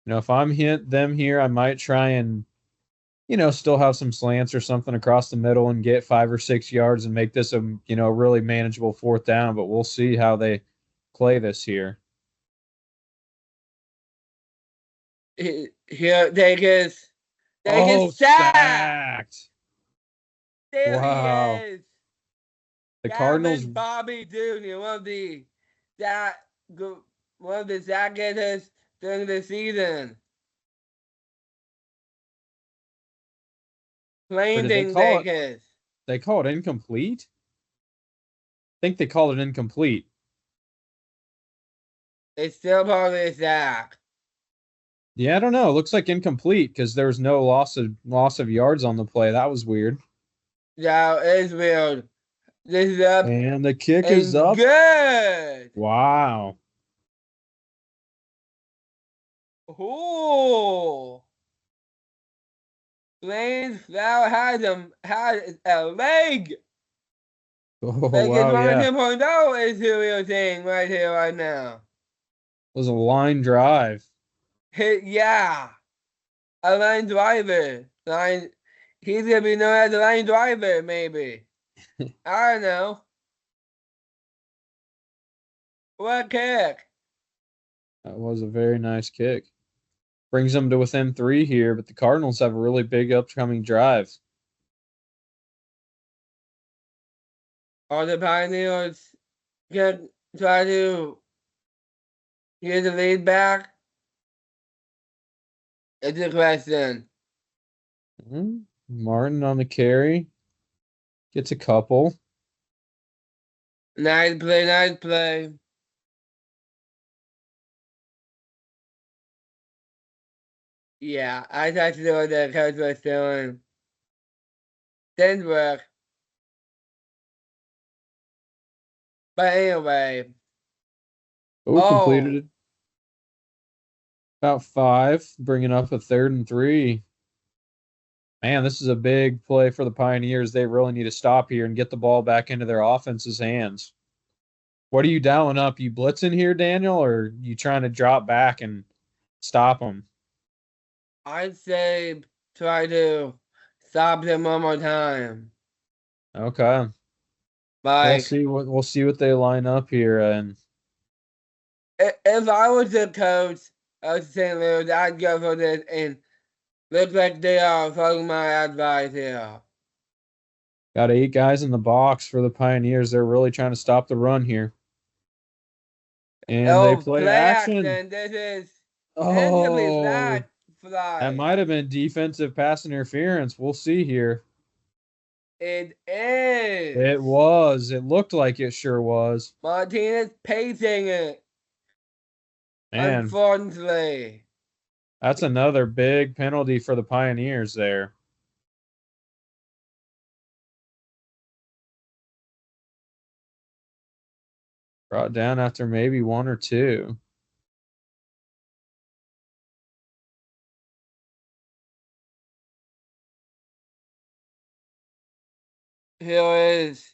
If I'm hit them here, I might try and still have some slants or something across the middle and get 5 or 6 yards and make this a really manageable fourth down. But we'll see how they play this here. Here, they get Oh, sacked. sacked. There he Wow. is. The Cardinals, Gavin Bobby Jr., that one of the sack getters during the season. or Plain did they thing call it? Vegas. They call it incomplete? I think they called it incomplete. It's still probably a sack. Yeah, I don't know. It looks like incomplete because there was no loss of yards on the play. That was weird. That is weird. This is up And the kick is and up. good. Wow. Ooh. Blaine Flower had a leg. Oh, Vegas wow, Run yeah. 2.0 is who we're saying right here, right now. It was a line drive. Yeah. A line driver. He's gonna be known as a line driver, maybe. I don't know. What kick? That was a very nice kick. Brings them to within 3 here, but the Cardinals have a really big upcoming drive. Are the Pioneers gonna try to get the lead back? It's a question. Martin on the carry. Gets a couple. Nice play, nice play. Yeah, I thought you know what the coach was doing. Didn't work. But anyway. Oh, completed Oh, it. About 5, bringing up a 3rd and 3. Man, this is a big play for the Pioneers. They really need to stop here and get the ball back into their offense's hands. What are you dialing up? You blitzing here, Daniel, or you trying to drop back and stop them? I'd say try to stop them one more time. Okay. Like, We'll see what they line up here, and if I was the coach of St. Louis, I'd go for this and look like they are following my advice here. got 8 guys in the box for the Pioneers. They're really trying to stop the run here. And they Oh, play play action. action. This is incomplete Oh, that flag. might have been defensive pass interference. We'll see here. It is. It was. It looked like it sure was. Martinez pacing it, Man, unfortunately. that's another big penalty for the Pioneers there. Brought down after maybe 1 or 2. Here is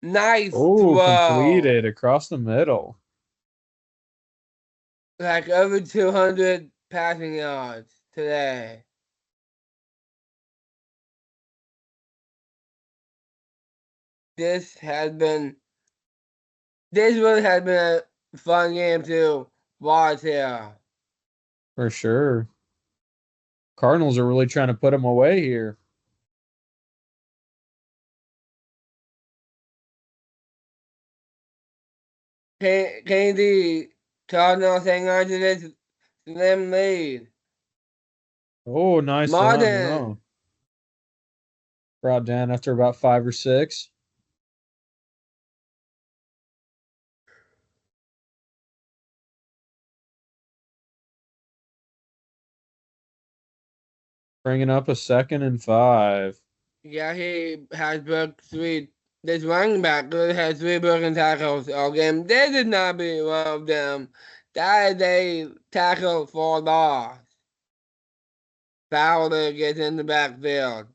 nice Oh, throw. completed across the middle. Like over 200 passing yards today. This has been, this really has been a fun game to watch here. For sure. Cardinals are really trying to put him away here. Can the Cardinals hang on to this slim lead? Oh, nice run. Martin. No. Brought down after about 5 or 6. Bringing up a 2nd and 5. Yeah, he has broke three. This running back has three broken tackles all game. This is not be one of them. That is a tackle for loss. Fowler gets in the backfield.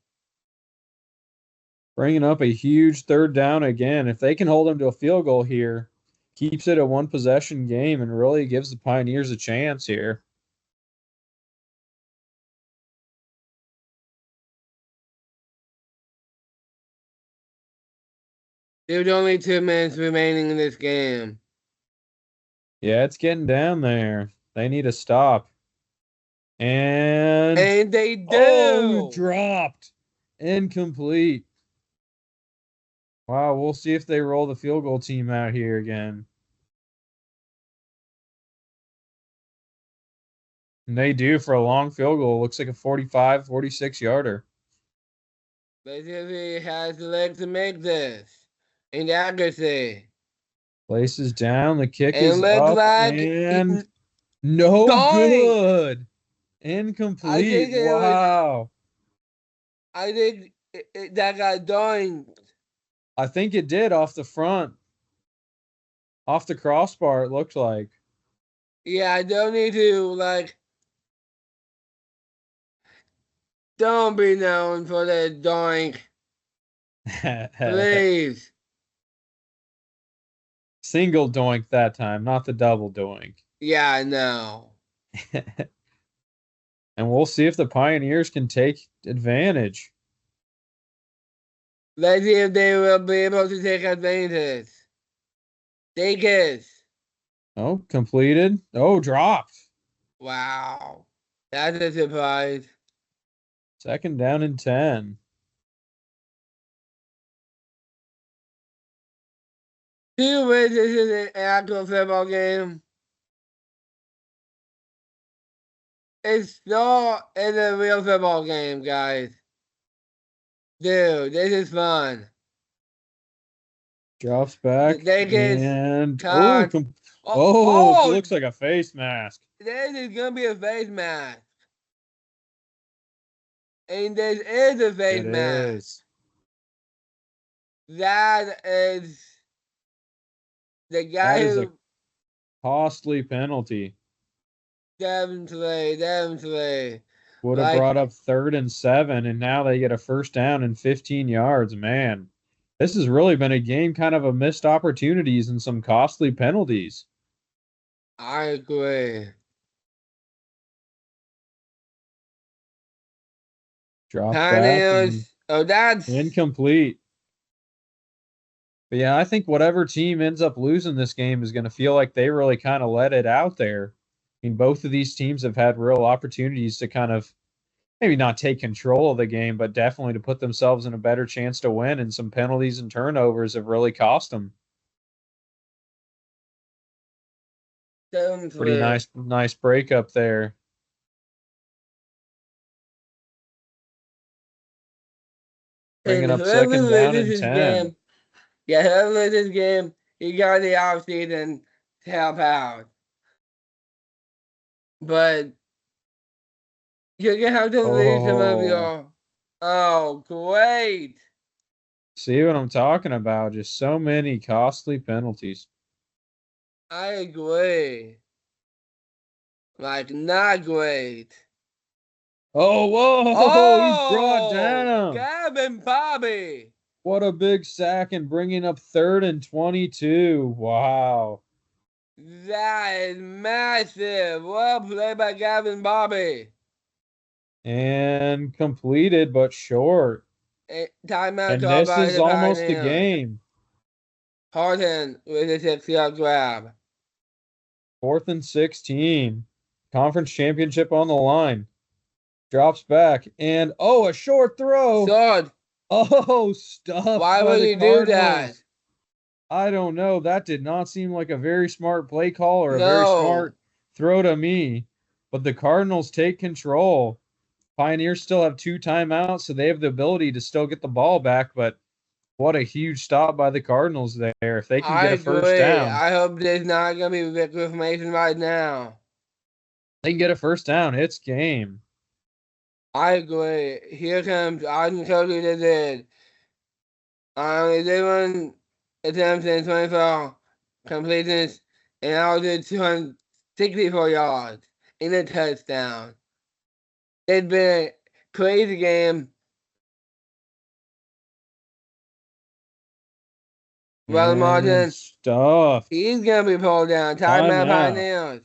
Bringing up a huge 3rd down again. If they can hold him to a field goal here, keeps it a 1 possession game and really gives the Pioneers a chance here. There's only 2 minutes remaining in this game. Yeah, it's getting down there. They need to stop. And And they oh, do! dropped. Incomplete. Wow, we'll see if they roll the field goal team out here again. And they do for a long field goal. Looks like a 45, 46-yarder. Basically has the legs to make this. And accuracy. Places down. The kick And is looks up like and no going! good. I Incomplete. think it was, Wow. I think that got done. I think it did off the front. Off the crossbar, it looked like. Yeah, I don't need to, like, don't be known for the doink. Please. Single doink that time, not the double doink. Yeah, I know. And we'll see if the Pioneers can take advantage. Let's see if they will be able to take advantage. Take it. Oh, completed. Oh, dropped. Wow. That's a surprise. 2nd down and 10. 2 wins, this is an actual football game. It's not in a real football game, guys. Dude, this is fun. Drops back. They get And caught. it Oh, looks like a face mask. this is gonna be a face mask. And this is a face It mask. is. That is the guy That is who a costly penalty. definitely. Would have brought up 3rd and 7, and now they get a 1st down and 15 yards. Man, this has really been a game kind of a missed opportunities and some costly penalties. I agree. Drops back and Pioneers. Oh, that's incomplete. But yeah, I think whatever team ends up losing this game is going to feel like they really kind of let it out there. I mean, both of these teams have had real opportunities to kind of maybe not take control of the game, but definitely to put themselves in a better chance to win. And some penalties and turnovers have really cost them. Pretty 7-3. nice breakup there. Bringing up second down and 10. Yeah, whoever loses this game, he got the offseason to help out. But you're going to have to lose some of your. Oh, great. See what I'm talking about? Just so many costly penalties. I agree. Like, not great. Oh, whoa! He's brought down. Gavin Bobby. What a big sack and bringing up 3rd and 22. Wow. That is massive. Well played by Gavin Bobby. And completed, but short. Timeout. And this is almost the game. Harden with a 6-yard grab. 4th and 16. Conference championship on the line. Drops back. And, a short throw. Short. Oh, stuff. Why would he do that? I don't know. That did not seem like a very smart play call or a very smart throw to me. But the Cardinals take control. Pioneers still have 2 timeouts, so they have the ability to still get the ball back. But what a huge stop by the Cardinals there. If they can get a first down. I hope there's not going to be victory formation right now. They can get a first down. It's game. I agree. Here comes Austin Cody that did. Only did one attempt in 24 completions and I did 264 yards in a touchdown. It's been a crazy game. Well, Martin, stuff. He's going to be pulled down. Timeout Pioneers.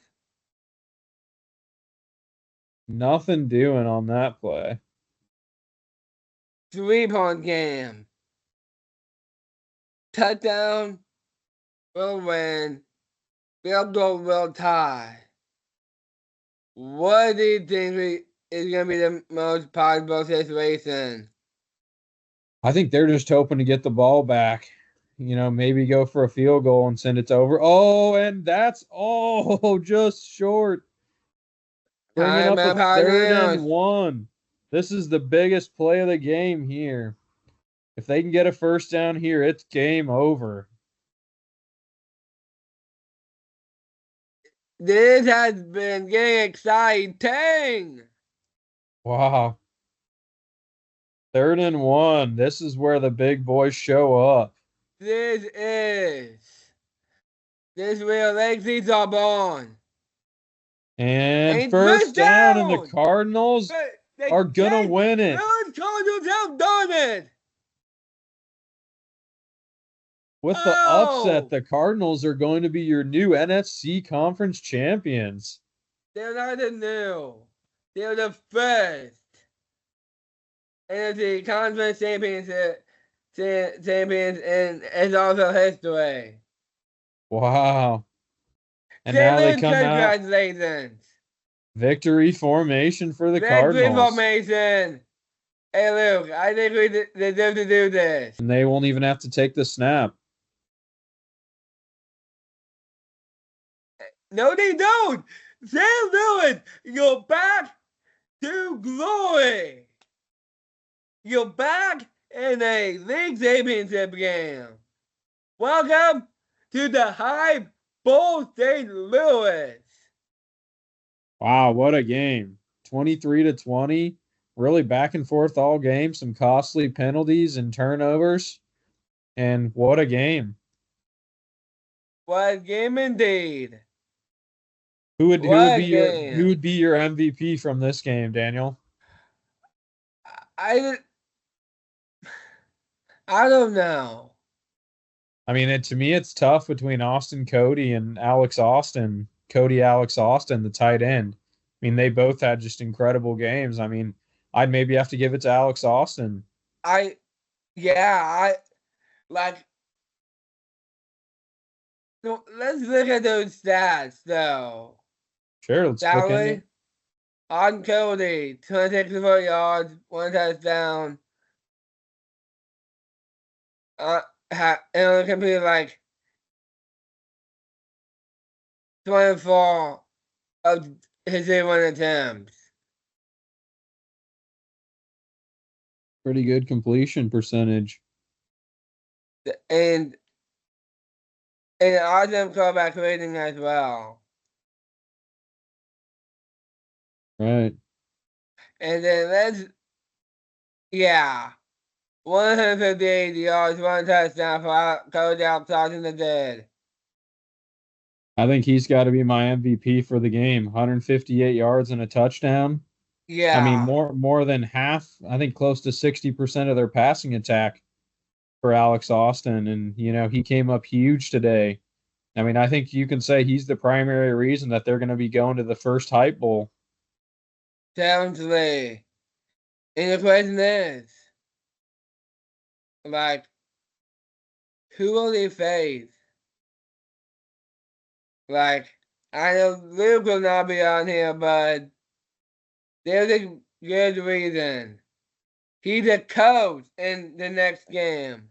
Nothing doing on that play. 3-point game. Touchdown will win. Field goal will tie. What do you think is going to be the most possible situation? I think they're just hoping to get the ball back. Maybe go for a field goal and send it over. Oh, and that's just short. Bringing up a 3rd and 1. This is the biggest play of the game here. If they can get a first down here, it's game over. This has been getting exciting. Wow. 3rd and 1. This is where the big boys show up. This where legacies are born. And first down, and the Cardinals are going to win it. The Cardinals have done it. With the upset, the Cardinals are going to be your new NFC Conference champions. They're not the new. They're the first NFC Conference champions in also history. Wow. And now they come congratulations. Out. Victory formation for the Cardinals. Victory formation. Hey, Luke, I think we deserve to do this. And they won't even have to take the snap. No, they don't. They'll do it. You're back to glory. You're back in a league championship game. Welcome to the Hype Bowl St. Louis. Wow, what a game. 23-20. Really back and forth all game. Some costly penalties and turnovers. And what a game. What a game indeed. Who would be your MVP from this game, Daniel? I don't know. I mean, to me, it's tough between Austin Cody and Alex Austin. Alex Austin, the tight end. I mean, they both had just incredible games. I mean, I'd maybe have to give it to Alex Austin. I like. So let's look at those stats though. Sure, let's That look into way, it. on Cody, 26 yards, 1 touchdown. And only completed like 24 of his 81 attempts. Pretty good completion percentage. And an awesome callback rating as well. Right. And then yeah, 158 yards, 1 touchdown for Cody outside in the dead. I think he's got to be my MVP for the game. 158 yards and a touchdown. I mean, Yeah, more than half, I think close to 60% of their passing attack for Alex Austin. And, he came up huge today. I mean, I think you can say he's the primary reason that they're going to be going to the first Hype Bowl. definitely. And the question is, like, who will they face? Like, I know Luke will not be on here, but there's a good reason. He's a coach in the next game.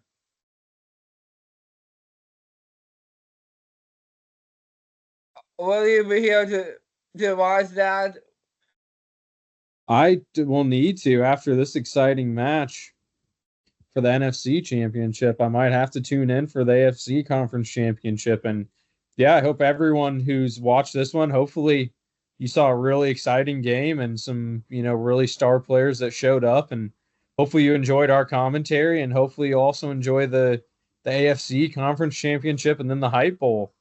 Will you be here to watch that? I will need to after this exciting match for the NFC Championship. I might have to tune in for the AFC Conference Championship. And yeah, I hope everyone who's watched this one, hopefully you saw a really exciting game and some, really star players that showed up. And hopefully you enjoyed our commentary, and hopefully you also enjoy the AFC Conference Championship and then the Hype Bowl.